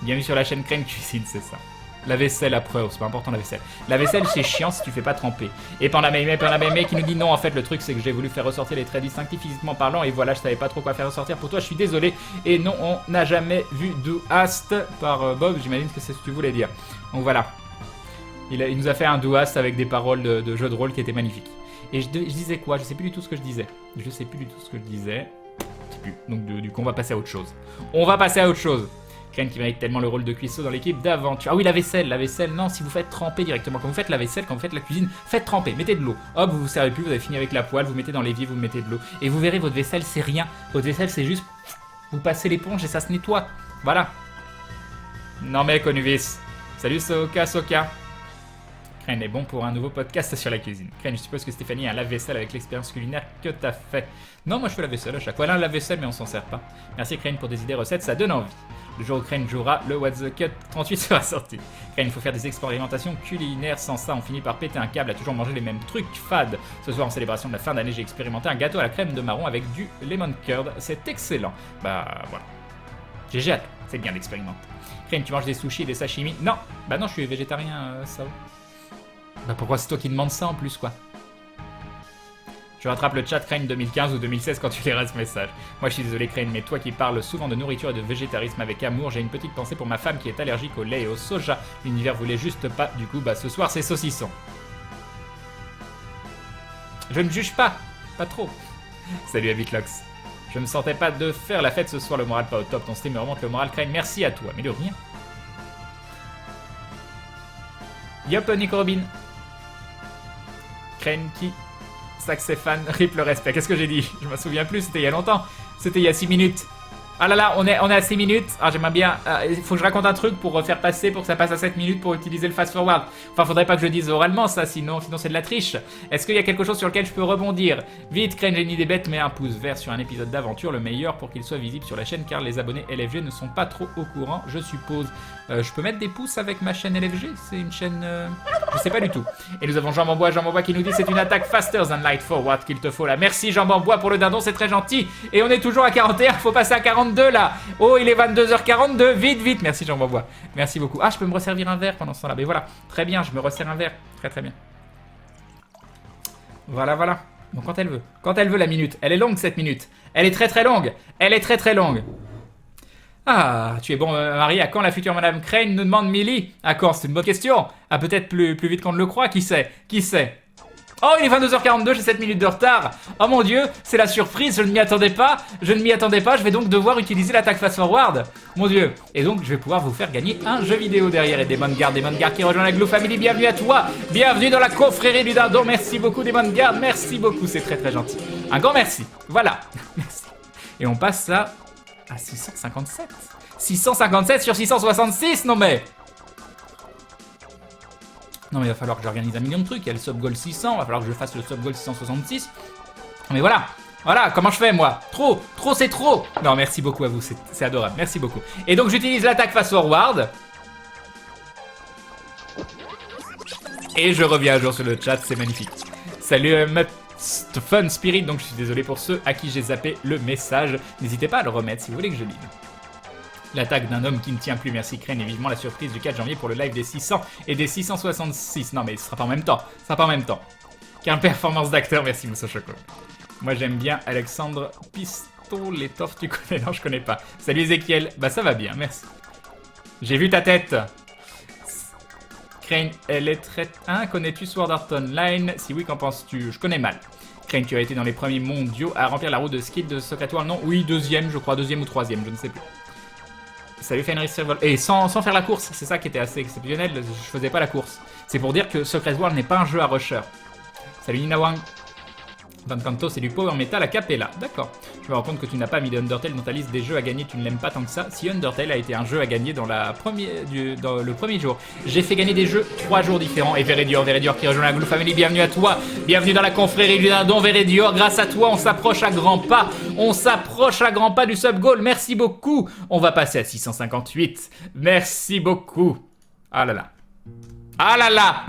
Bienvenue sur la chaîne Crane Cuisine, c'est ça. La vaisselle après, c'est pas important la vaisselle. La vaisselle c'est chiant si tu fais pas tremper. Et Panda Mémé qui nous dit non, en fait le truc c'est que j'ai voulu faire ressortir les traits distinctifs physiquement parlant et voilà, je savais pas trop quoi faire ressortir pour toi, je suis désolé. Et non, on n'a jamais vu Do Hast par Bob, j'imagine que c'est ce que tu voulais dire. Donc voilà. Il nous a fait un Do Hast avec des paroles de jeu de rôle qui étaient magnifiques. Et je disais quoi? Je sais plus du tout ce que je disais. Je sais plus. Donc du coup on va passer à autre chose. Crane qui mérite tellement le rôle de cuisseau dans l'équipe d'aventure. Ah oui, la vaisselle, non, si vous faites tremper directement. Quand vous faites la vaisselle, quand vous faites la cuisine, faites tremper, mettez de l'eau. Hop, vous vous servez plus, vous avez fini avec la poêle, vous mettez dans l'évier, vous mettez de l'eau. Et vous verrez, votre vaisselle, c'est rien. Votre vaisselle, c'est juste, vous passez l'éponge et ça se nettoie. Voilà. Non mais, Conuvis. Salut Soka. Crane est bon pour un nouveau podcast sur la cuisine. Crane, je suppose que Stéphanie a un lave-vaisselle avec l'expérience culinaire que t'as fait. Non, moi je fais la vaisselle à chaque fois. Là, un lave-vaisselle, mais on s'en sert pas. Merci Crane pour des idées recettes, ça donne envie. Le jour où Crane jouera, le What's the Cut 38 sera sorti. Crane, il faut faire des expérimentations culinaires. Sans ça, on finit par péter un câble à toujours manger les mêmes trucs fades. Ce soir, en célébration de la fin d'année, j'ai expérimenté un gâteau à la crème de marron avec du lemon curd. C'est excellent. Bah voilà. J'ai hâte. C'est bien d'expérimenter. Crane, tu manges des sushis et des sashimi? Non. Bah non, je suis végétarien, ça. Bah pourquoi c'est toi qui demandes ça en plus quoi? Je rattrape le chat Crane 2015 ou 2016 quand tu liras ce message. Moi je suis désolé Crane, mais toi qui parles souvent de nourriture et de végétarisme avec amour, j'ai une petite pensée pour ma femme qui est allergique au lait et au soja. L'univers voulait juste pas, du coup bah ce soir c'est saucisson. Je ne juge pas trop. Salut Avitlox. Je me sentais pas de faire la fête ce soir, le moral pas au top, ton stream me remonte le moral Crane, merci à toi, mais de rien. Yop Nico Robin. Crane qui sac ses fans, rip le respect. Qu'est-ce que j'ai dit? Je me souviens plus, c'était il y a longtemps. C'était il y a 6 minutes. Ah là là, on est à 6 minutes. Ah j'aimerais bien... Il faut que je raconte un truc pour faire passer, pour que ça passe à 7 minutes pour utiliser le fast forward. Enfin, faudrait pas que je le dise oralement ça, sinon c'est de la triche. Est-ce qu'il y a quelque chose sur lequel je peux rebondir? Vite, Crane, génie des bêtes, met un pouce vert sur un épisode d'aventure, le meilleur pour qu'il soit visible sur la chaîne, car les abonnés LFG ne sont pas trop au courant, je suppose. Je peux mettre des pouces avec ma chaîne LFG? C'est une chaîne... Je sais pas du tout. Et nous avons Jean Bambois qui nous dit c'est une attaque faster than light forward qu'il te faut là. Merci Jean Bambois pour le dindon, c'est très gentil. Et on est toujours à 41, faut passer à 42 là. Oh, il est 22h42, vite. Merci Jean Bambois. Merci beaucoup. Ah, je peux me resservir un verre pendant ce temps-là. Mais voilà, très bien, je me resserre un verre. Très bien. Voilà. Bon, quand elle veut la minute. Elle est longue cette minute. Elle est très longue. Ah, tu es bon, Marie. À quand la future Madame Crane, nous demande Millie. À quand? C'est une bonne question. Ah, peut-être plus vite qu'on ne le croit. Qui sait? Oh, il est 22h42, j'ai 7 minutes de retard. Oh mon dieu, c'est la surprise, je ne m'y attendais pas. Je vais donc devoir utiliser l'attaque fast forward. Mon dieu. Et donc, je vais pouvoir vous faire gagner un jeu vidéo derrière. Et Demon Guard qui rejoint la Glue Family. Bienvenue à toi. Bienvenue dans la confrérie du dindon. Merci beaucoup, Demon Guard. Merci beaucoup, c'est très gentil. Un grand merci. Voilà. Merci. Et on passe à 657. 657 sur 666, non mais il va falloir que j'organise un million de trucs. Il y a le sub goal 600, il va falloir que je fasse le sub goal 666. Mais voilà, comment je fais moi? Trop, c'est trop. Non, merci beaucoup à vous, c'est adorable, merci beaucoup. Et donc j'utilise l'attaque fast forward. Et je reviens à jour sur le chat, c'est magnifique. Salut Fun Spirit, donc je suis désolé pour ceux à qui j'ai zappé le message. N'hésitez pas à le remettre si vous voulez que je lise. L'attaque d'un homme qui ne tient plus, merci Crane, et vivement la surprise du 4 janvier pour le live des 600 et des 666. Non mais ce sera pas en même temps. Quelle performance d'acteur, merci Moussa Choco. Moi j'aime bien Alexandre Pistoletov, tu connais? Non, je connais pas. Salut Ezekiel, bah ça va bien, merci. J'ai vu ta tête. Crane, elle est très... Hein, connais-tu Sword Art Online? Si oui, qu'en penses-tu? Je connais mal. Crane, tu as été dans les premiers mondiaux à remplir la route de skill de Secret World? Non, oui, deuxième, je crois, deuxième ou troisième, je ne sais plus. Salut Fenris Servol. Et sans faire la course, c'est ça qui était assez exceptionnel, je faisais pas la course. C'est pour dire que Secret World n'est pas un jeu à rusher. Salut Nina Wang. Van Canto, c'est du power metal à cappella. D'accord. Je me rends compte que tu n'as pas mis de Undertale dans ta liste des jeux à gagner, tu ne l'aimes pas tant que ça. Si Undertale a été un jeu à gagner dans le premier jour. J'ai fait gagner des jeux 3 jours différents. Et Veridior qui rejoint la Glue Family, bienvenue à toi. Bienvenue dans la confrérie du dindon, Veridior. Grâce à toi, on s'approche à grands pas. Du sub goal. Merci beaucoup. On va passer à 658. Merci beaucoup. Ah là là.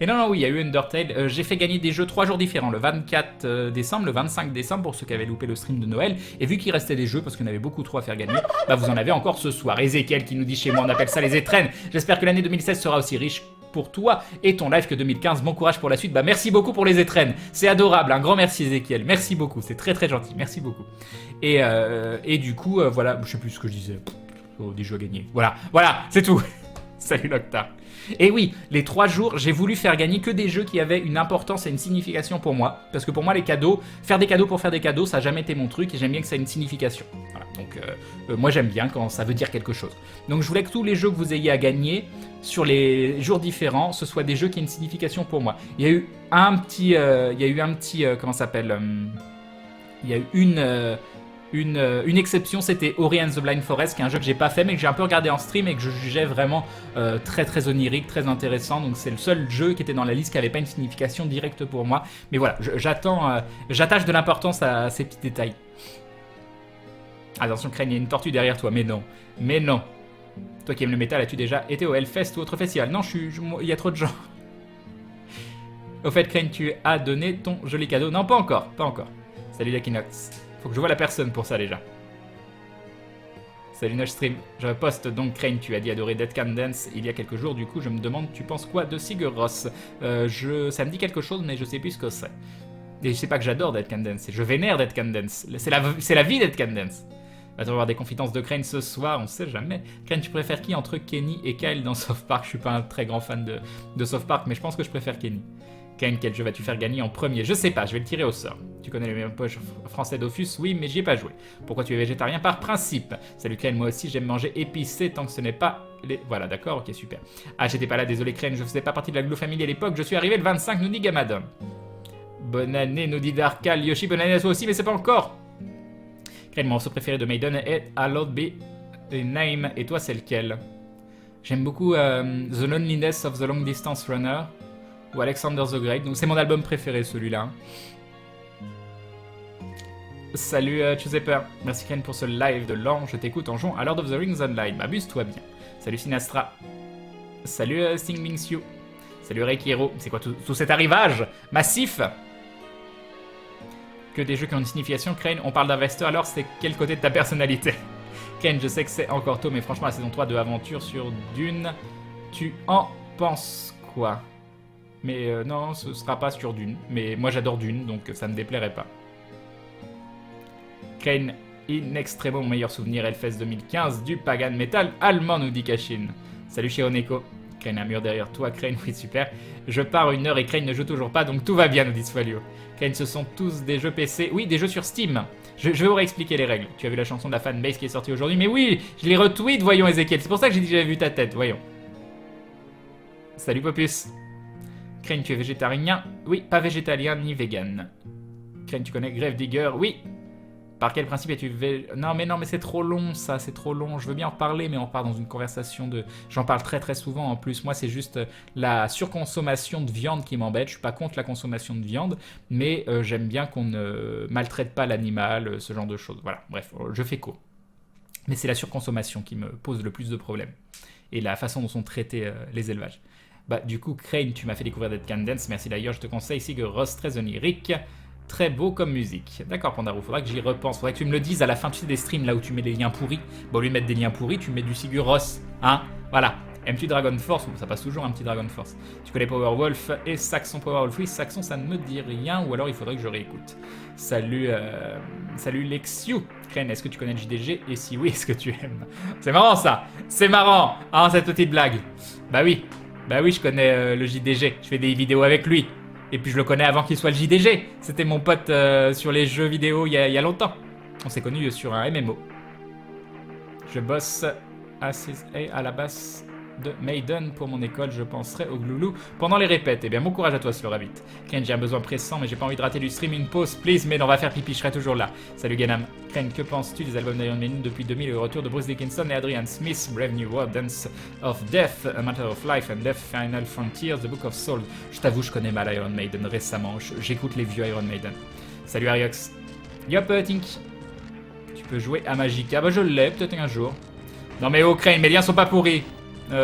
Et non, oui, il y a eu Undertale. J'ai fait gagner des jeux 3 jours différents, le 24 décembre, le 25 décembre pour ceux qui avaient loupé le stream de Noël. Et vu qu'il restait des jeux, parce qu'il y en avait beaucoup trop à faire gagner, bah vous en avez encore ce soir. Ezekiel qui nous dit chez moi, on appelle ça les étrennes. J'espère que l'année 2016 sera aussi riche pour toi et ton live que 2015. Bon courage pour la suite. Bah merci beaucoup pour les étrennes. C'est adorable. Un grand merci Ezekiel. Merci beaucoup. C'est très très gentil. Merci beaucoup. Et du coup, voilà, je sais plus ce que je disais. Des jeux à gagner. Voilà, c'est tout. Salut Noctar. Et oui, les 3 jours, j'ai voulu faire gagner que des jeux qui avaient une importance et une signification pour moi. Parce que pour moi, les cadeaux, faire des cadeaux pour faire des cadeaux, ça n'a jamais été mon truc et j'aime bien que ça ait une signification. Voilà, donc moi j'aime bien quand ça veut dire quelque chose. Donc je voulais que tous les jeux que vous ayez à gagner sur les jours différents, ce soient des jeux qui aient une signification pour moi. Il y a eu un petit, comment ça s'appelle il y a eu une exception, c'était Ori and the Blind Forest, qui est un jeu que j'ai pas fait mais que j'ai un peu regardé en stream et que je jugeais vraiment très très onirique, très intéressant. Donc c'est le seul jeu qui était dans la liste qui avait pas une signification directe pour moi. Mais voilà, j'attache de l'importance à ces petits détails. Attention Crane, il y a une tortue derrière toi, mais non. Mais non. Toi qui aimes le métal, as-tu déjà été au Hellfest ou autre festival? Non, il y a trop de gens. Au fait Crane, tu as donné ton joli cadeau? Non, pas encore, pas encore. Salut Lakinox. Faut que je vois la personne pour ça déjà. Salut Nochstream. Je poste donc Crane, tu as dit adorer Dead Can Dance il y a quelques jours, du coup je me demande tu penses quoi de Sigur Rós? Ça me dit quelque chose mais je sais plus ce que c'est. Et je sais pas que j'adore Dead Can Dance, je vénère Dead Can Dance. C'est la vie Dead Can Dance. Va-t-on avoir des confidences de Crane ce soir? On sait jamais. Crane, tu préfères qui entre Kenny et Kyle dans South Park? Je suis pas un très grand fan de South Park mais je pense que je préfère Kenny. Crane, quel jeu vas-tu faire gagner en premier? Je sais pas, je vais le tirer au sort. Tu connais les meilleurs poches français Dofus? Oui, mais j'y ai pas joué. Pourquoi tu es végétarien? Par principe. Salut Crane, moi aussi j'aime manger épicé tant que ce n'est pas les... Voilà, d'accord, ok, super. Ah, j'étais pas là, désolé Crane, je faisais pas partie de la Glue Family à l'époque, je suis arrivé le 25, nous dit Gamadon. Bonne année, nous dit Darkal. Yoshi, bonne année à toi aussi, mais c'est pas encore. Crane, mon morceau préféré de Maiden est Hallowed Be a Name, et toi c'est lequel? J'aime beaucoup The Loneliness of the Long Distance Runner. Ou Alexander the Great, donc c'est mon album préféré celui-là. Salut Giuseppe, merci Ken pour ce live de l'an, je t'écoute en jouant à Lord of the Rings Online, abuse-toi bien. Salut Sinastra, salut Sting Mings You, salut Reikiro, c'est quoi tout cet arrivage massif? Que des jeux qui ont une signification, Crane, on parle d'Investor, alors c'est quel côté de ta personnalité? Crane, je sais que c'est encore tôt, mais franchement la saison 3 de Aventure sur Dune, tu en penses quoi? Mais non, ce sera pas sur Dune. Mais moi j'adore Dune, donc ça me déplairait pas. Crane, in extremo, mon meilleur souvenir, Hellfest 2015, du Pagan Metal allemand, nous dit Kashin. Salut Shironeko. Crane, un mur derrière toi, Crane, oui super. Je pars 1 heure et Crane ne joue toujours pas, donc tout va bien, nous dit Swalio. Crane, ce sont tous des jeux PC. Oui, des jeux sur Steam. Je vais vous réexpliquer les règles. Tu as vu la chanson de la fanbase qui est sortie aujourd'hui? Mais oui, je l'ai retweet, voyons Ezekiel. C'est pour ça que j'ai dit que j'avais vu ta tête, voyons. Salut Popus. Crane, tu es végétarien? Oui, pas végétalien ni vegan. Crane, tu connais Grave Digger? Oui. Par quel principe es-tu Non, mais c'est trop long, ça, c'est trop long. Je veux bien en parler, mais on part dans une conversation de... J'en parle très très souvent en plus. Moi, c'est juste la surconsommation de viande qui m'embête. Je suis pas contre la consommation de viande, mais j'aime bien qu'on ne maltraite pas l'animal, ce genre de choses. Voilà, bref, je fais court. Mais c'est la surconsommation qui me pose le plus de problèmes. Et la façon dont sont traités les élevages. Bah, du coup, Crane, tu m'as fait découvrir Dead Can Dance. Merci d'ailleurs, je te conseille Sigur Rós, très onirique. Très beau comme musique. D'accord, Pandarou, faudra que j'y repense. Faudra que tu me le dises à la fin, tu sais, des streams là où tu mets les liens pourris. Bon, au lieu de mettre des liens pourris, tu mets du Sigur Rós. Hein? Voilà. Aimes-tu Dragon Force? Ça passe toujours un petit Dragon Force. Tu connais Powerwolf et Saxon Powerwolf? Oui, Saxon, ça ne me dit rien, ou alors il faudrait que je réécoute. Salut, salut Lexiu. Crane, est-ce que tu connais le JDG? Et si oui, est-ce que tu aimes? C'est marrant ça. C'est marrant, hein, cette petite blague. Bah oui, je connais le JDG. Je fais des vidéos avec lui. Et puis je le connais avant qu'il soit le JDG. C'était mon pote sur les jeux vidéo il y a longtemps. On s'est connus sur un MMO. Je bosse à la basse de Maiden pour mon école. Je penserai au Gloulou pendant les répètes. Eh bien, bon courage à toi, Sloravit. Crane, j'ai un besoin pressant, mais j'ai pas envie de rater du stream. Une pause, please. Mais on va faire pipi, je serai toujours là. Salut Ganam. Crane, que penses-tu des albums d'Iron Maiden depuis 2000 et le retour de Bruce Dickinson et Adrian Smith? Brave New World, Dance of Death, A Matter of Life and Death, Final Frontiers, The Book of Souls. Je t'avoue, je connais mal Iron Maiden récemment. J'écoute les vieux Iron Maiden. Salut Ariox. Yop, Tink. Tu peux jouer à Magica? Bah, je l'ai, peut-être un jour. Non, mais oh, Crane, mes liens sont pas pourris.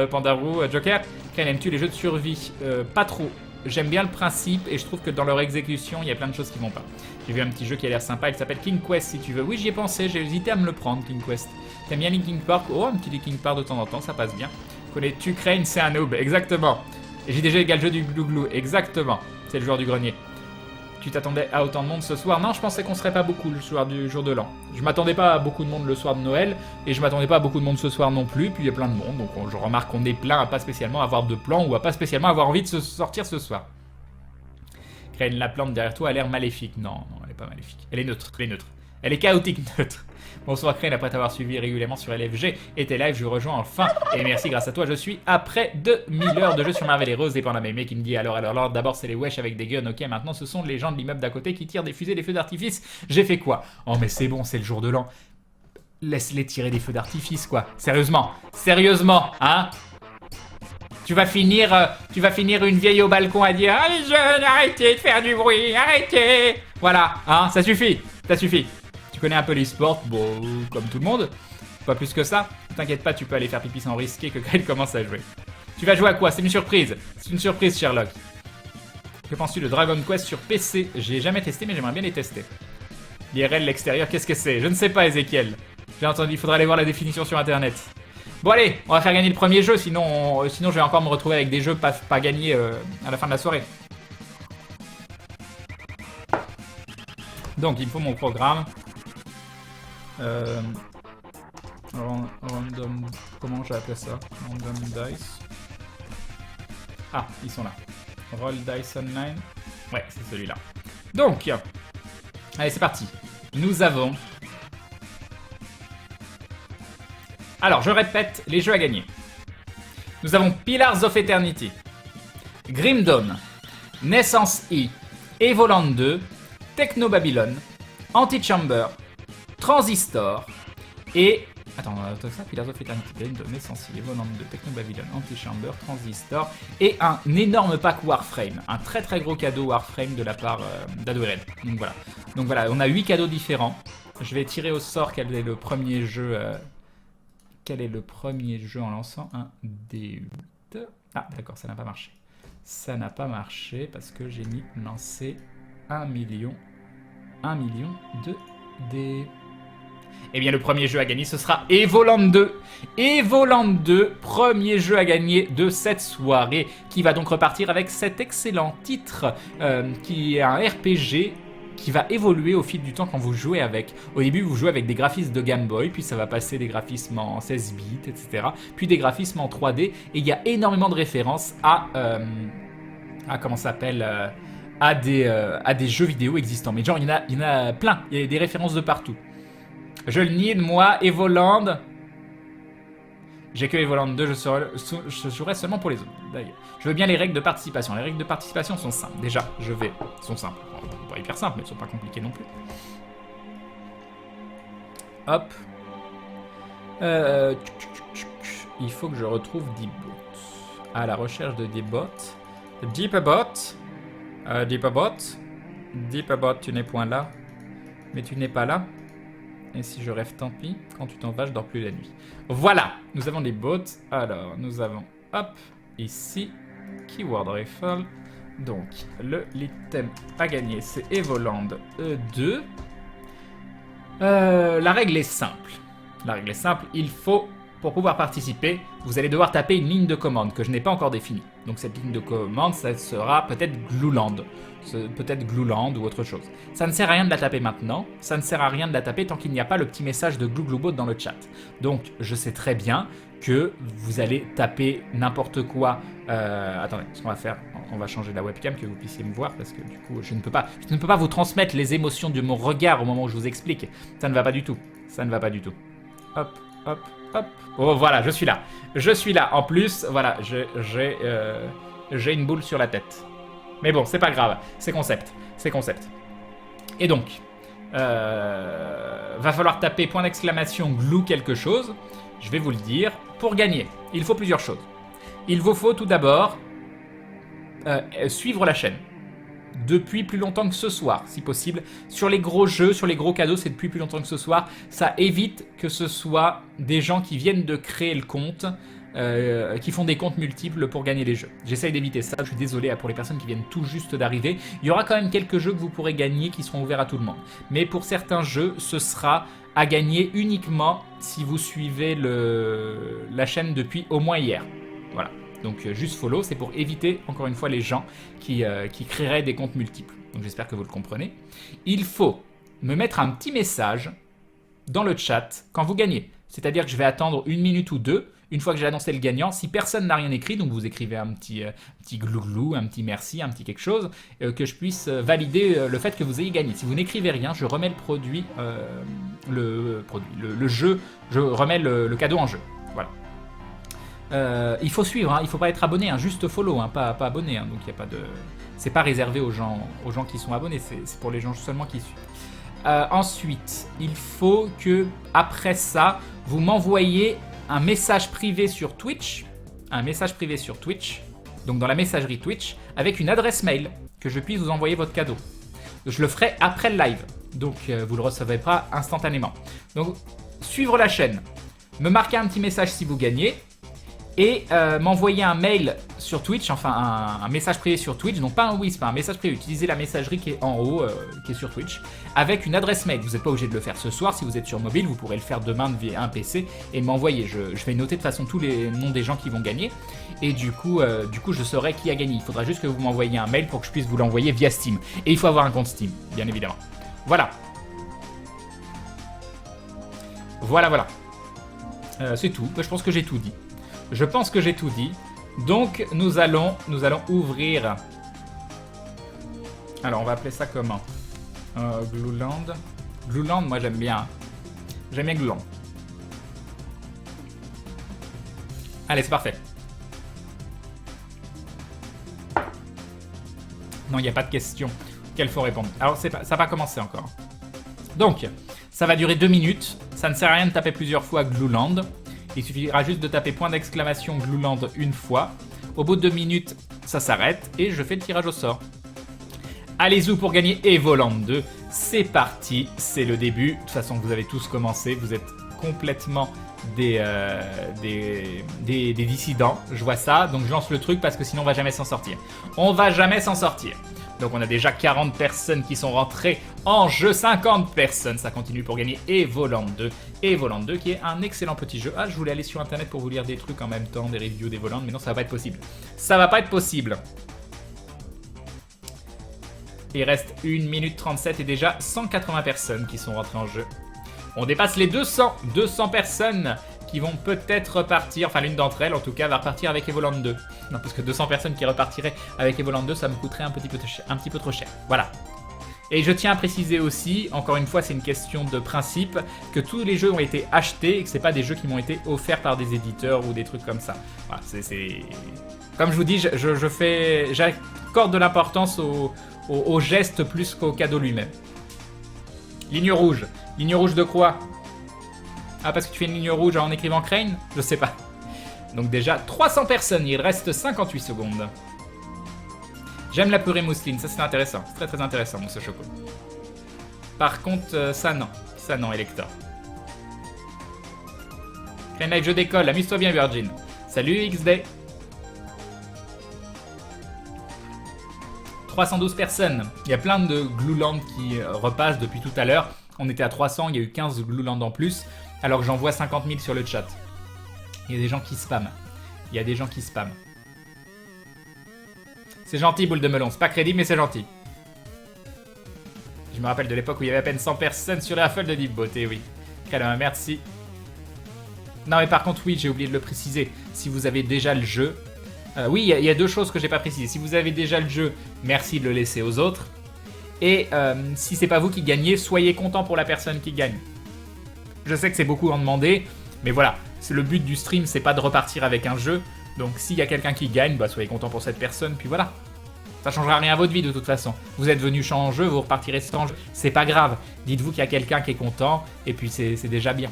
Pandarou, Joker. Crane, aimes-tu les jeux de survie? Pas trop. j'aime bien le principe et je trouve que dans leur exécution, il y a plein de choses qui vont pas. J'ai vu un petit jeu qui a l'air sympa, il s'appelle King Quest si tu veux. Oui, j'y ai pensé, j'ai hésité à me le prendre, King Quest. T'aimes bien Linkin Park? Oh, un petit Linkin Park de temps en temps, ça passe bien. Connais-tu Crane? C'est un noob, exactement. Et j'ai déjà égal le jeu du glou-glou, exactement. C'est le joueur du grenier. Tu t'attendais à autant de monde ce soir? Non, je pensais qu'on serait pas beaucoup le soir du jour de l'an. Je m'attendais pas à beaucoup de monde le soir de Noël, et je m'attendais pas à beaucoup de monde ce soir non plus, puis il y a plein de monde, donc je remarque qu'on est plein à pas spécialement avoir de plan, ou à pas spécialement avoir envie de se sortir ce soir. Crane, la plante derrière toi a l'air maléfique. Non, non, elle est pas maléfique. Elle est neutre, elle est neutre. Elle est chaotique neutre. Bonsoir Crane, après t'avoir suivi régulièrement sur LFG et tes lives, je rejoins enfin. Et merci, grâce à toi, je suis après 2000 heures de jeu sur Marvel Heroes. Et pendant mes qui me dit alors, d'abord c'est les wesh avec des guns, ok, maintenant ce sont les gens de l'immeuble d'à côté qui tirent des fusées, des feux d'artifice. J'ai fait quoi? Oh mais c'est bon, c'est le jour de l'an. Laisse-les tirer des feux d'artifice, quoi. Sérieusement, sérieusement, hein? Tu vas finir une vieille au balcon à dire « Ah les jeunes, arrêtez de faire du bruit, arrêtez !» Voilà, hein, ça suffit, ça suffit. Tu connais un peu l'e-sport, bon, comme tout le monde. Pas plus que ça. T'inquiète pas, tu peux aller faire pipi sans risquer que Kyle commence à jouer. Tu vas jouer à quoi? C'est une surprise. C'est une surprise, Sherlock. Que penses-tu de Dragon Quest sur PC? J'ai jamais testé, mais j'aimerais bien les tester. L'IRL, l'extérieur, qu'est-ce que c'est? Je ne sais pas, Ezekiel. J'ai entendu, il faudra aller voir la définition sur Internet. Bon allez, on va faire gagner le premier jeu, sinon je vais encore me retrouver avec des jeux pas gagnés à la fin de la soirée. Donc il me faut mon programme. Random... Comment j'ai appelé ça? Random Dice. Ah, ils sont là. Roll Dice Online. Ouais, c'est celui-là. Donc, allez c'est parti. Nous avons... Alors, je répète les jeux à gagner. Nous avons Pillars of Eternity, Grim Dawn, Naissance E, Evoland 2, Techno Babylon, Antichamber, Transistor et... Attends, ça, Pillars of Eternity, Grim Dawn, Naissance E, Evoland 2, Techno Babylon, Antichamber, Transistor et un énorme pack Warframe. Un très très gros cadeau Warframe de la part d'Adored. Donc voilà, on a 8 cadeaux différents. Je vais tirer au sort quel est le premier jeu... Quel est le premier jeu en lançant un D8? Ah, d'accord, ça n'a pas marché. Ça n'a pas marché parce que j'ai mis lancer 1 million de dés. Eh bien, le premier jeu à gagner, ce sera Evoland 2. Evoland 2, premier jeu à gagner de cette soirée, qui va donc repartir avec cet excellent titre, qui est un RPG... qui va évoluer au fil du temps quand vous jouez avec. Au début, vous jouez avec des graphismes de Game Boy, puis ça va passer des graphismes en 16 bits, etc. Puis des graphismes en 3D, et il y a énormément de références à comment ça s'appelle à des jeux vidéo existants. Mais genre, il y en a plein, il y a des références de partout. Je le nie, moi, Evoland... J'ai que Evoland 2, je jouerai seulement pour les autres. D'ailleurs, je veux bien les règles de participation. Les règles de participation sont simples. Déjà, sont simples. Bon, pas hyper simples, mais elles sont pas compliquées non plus. Hop. Il faut que je retrouve Deepbot. À la recherche de Deepbot. Deepbot. Deepbot, tu n'es point là. Mais tu n'es pas là. Et si je rêve, tant pis. Quand tu t'en vas, je dors plus la nuit. Voilà, nous avons des bots. Alors, nous avons, hop, ici, Keyword Rifle. Donc, l'item à gagner, c'est Evoland 2. La règle est simple. Il faut, pour pouvoir participer, vous allez devoir taper une ligne de commande que je n'ai pas encore définie. Donc cette ligne de commande, ça sera peut-être Gluland. Peut-être Gluland ou autre chose. Ça ne sert à rien de la taper maintenant, ça ne sert à rien de la taper tant qu'il n'y a pas le petit message de GluGluBot dans le chat. Donc je sais très bien que vous allez taper n'importe quoi. Attendez, ce qu'on va faire, on va changer la webcam que vous puissiez me voir parce que du coup je ne peux pas vous transmettre les émotions de mon regard au moment où je vous explique. Ça ne va pas du tout. Hop, hop, hop. Oh voilà, je suis là. En plus, voilà, j'ai une boule sur la tête. Mais bon, c'est pas grave, c'est concept. Et donc, va falloir taper point d'exclamation glue quelque chose. Je vais vous le dire. Pour gagner, il faut plusieurs choses. Il vous faut tout d'abord suivre la chaîne. Depuis plus longtemps que ce soir, si possible. Sur les gros jeux, sur les gros cadeaux, c'est depuis plus longtemps que ce soir. Ça évite que ce soit des gens qui viennent de créer le compte qui font des comptes multiples pour gagner les jeux. J'essaye d'éviter ça, je suis désolé pour les personnes qui viennent tout juste d'arriver. Il y aura quand même quelques jeux que vous pourrez gagner qui seront ouverts à tout le monde. Mais pour certains jeux, ce sera à gagner uniquement si vous suivez la chaîne depuis au moins hier. Voilà. Donc juste follow, c'est pour éviter encore une fois les gens qui créeraient des comptes multiples. Donc j'espère que vous le comprenez. Il faut me mettre un petit message dans le chat quand vous gagnez. C'est-à-dire que je vais attendre 1 minute ou 2, une fois que j'ai annoncé le gagnant. Si personne n'a rien écrit, donc vous écrivez un petit glouglou, un petit merci, un petit quelque chose, que je puisse valider le fait que vous ayez gagné. Si vous n'écrivez rien, je remets le jeu, je remets le cadeau en jeu. Voilà. Il faut suivre, hein, il ne faut pas être abonné, hein, juste follow, hein, pas abonné. Hein, donc il y a pas de, c'est pas réservé aux gens qui sont abonnés, c'est pour les gens seulement qui suivent. Ensuite, il faut que après ça, vous m'envoyez un message privé sur Twitch, donc dans la messagerie Twitch, avec une adresse mail que je puisse vous envoyer votre cadeau. Je le ferai après le live, donc vous le recevrez pas instantanément. Donc suivre la chaîne, me marquer un petit message si vous gagnez. Et m'envoyer un mail sur Twitch, enfin un message privé sur Twitch, donc pas un whisper, un message privé, utilisez la messagerie qui est en haut, qui est sur Twitch, avec une adresse mail. Vous n'êtes pas obligé de le faire ce soir, si vous êtes sur mobile, vous pourrez le faire demain via un PC et m'envoyer. Je vais noter de toute façon tous les noms des gens qui vont gagner, et du coup je saurai qui a gagné. Il faudra juste que vous m'envoyiez un mail pour que je puisse vous l'envoyer via Steam. Et il faut avoir un compte Steam, bien évidemment. Voilà. Voilà. C'est tout, je pense que j'ai tout dit. Donc nous allons ouvrir. Alors on va appeler ça comment? Glueland. Glueland, moi j'aime bien. J'aime bien Glueland. Allez, c'est parfait. Non, il n'y a pas de question qu'elle faut répondre. Alors ça n'a pas commencé encore. Donc, ça va durer 2 minutes. Ça ne sert à rien de taper plusieurs fois Glueland. Il suffira juste de taper point d'exclamation Glueland une fois. Au bout de 2 minutes, ça s'arrête et je fais le tirage au sort. Allez-y pour gagner Evoland 2. C'est parti, c'est le début. De toute façon, vous avez tous commencé. Vous êtes complètement des dissidents. Je vois ça, donc je lance le truc parce que sinon on va jamais s'en sortir. Donc on a déjà 40 personnes qui sont rentrées en jeu, 50 personnes, ça continue pour gagner Evoland 2. Evoland 2 qui est un excellent petit jeu. Ah, je voulais aller sur internet pour vous lire des trucs en même temps, des reviews d'Evoland, mais non, ça va pas être possible. Il reste 1 minute 37 et déjà 180 personnes qui sont rentrées en jeu. On dépasse les 200 personnes qui vont peut-être repartir, enfin l'une d'entre elles en tout cas va repartir avec Evoland 2. Non, parce que 200 personnes qui repartiraient avec Evoland 2, ça me coûterait un petit peu trop cher. Voilà. Et je tiens à préciser aussi, encore une fois c'est une question de principe, que tous les jeux ont été achetés et que c'est pas des jeux qui m'ont été offerts par des éditeurs ou des trucs comme ça. Voilà, c'est... Comme je vous dis, j'accorde de l'importance au geste plus qu'au cadeau lui-même. Ligne rouge de quoi? Ah, parce que tu fais une ligne rouge en écrivant Crane? Je sais pas. Donc déjà 300 personnes, il reste 58 secondes. J'aime la purée mousseline, ça c'est intéressant. C'est très très intéressant, mon ce choco. Par contre, ça non, Elector. Crane Live, je décolle, amuse-toi bien Virgin. Salut XD. 312 personnes. Il y a plein de Glueland qui repassent depuis tout à l'heure. On était à 300, il y a eu 15 Glueland en plus. Alors que j'en vois 50 000 sur le chat. Il y a des gens qui spamment. C'est gentil, boule de melon. C'est pas crédible, mais c'est gentil. Je me rappelle de l'époque où il y avait à peine 100 personnes sur la raffle de Deep Beauté, oui. Merci. Non, mais par contre, oui, j'ai oublié de le préciser. Si vous avez déjà le jeu... oui, il y a 2 choses que j'ai pas précisées. Si vous avez déjà le jeu, merci de le laisser aux autres. Et si c'est pas vous qui gagnez, soyez content pour la personne qui gagne. Je sais que c'est beaucoup en demander, mais voilà, le but du stream, c'est pas de repartir avec un jeu. Donc s'il y a quelqu'un qui gagne, bah soyez content pour cette personne, puis voilà. Ça changera rien à votre vie de toute façon. Vous êtes venu sans jeu, vous repartirez sans jeu. C'est pas grave. Dites-vous qu'il y a quelqu'un qui est content, et puis c'est déjà bien.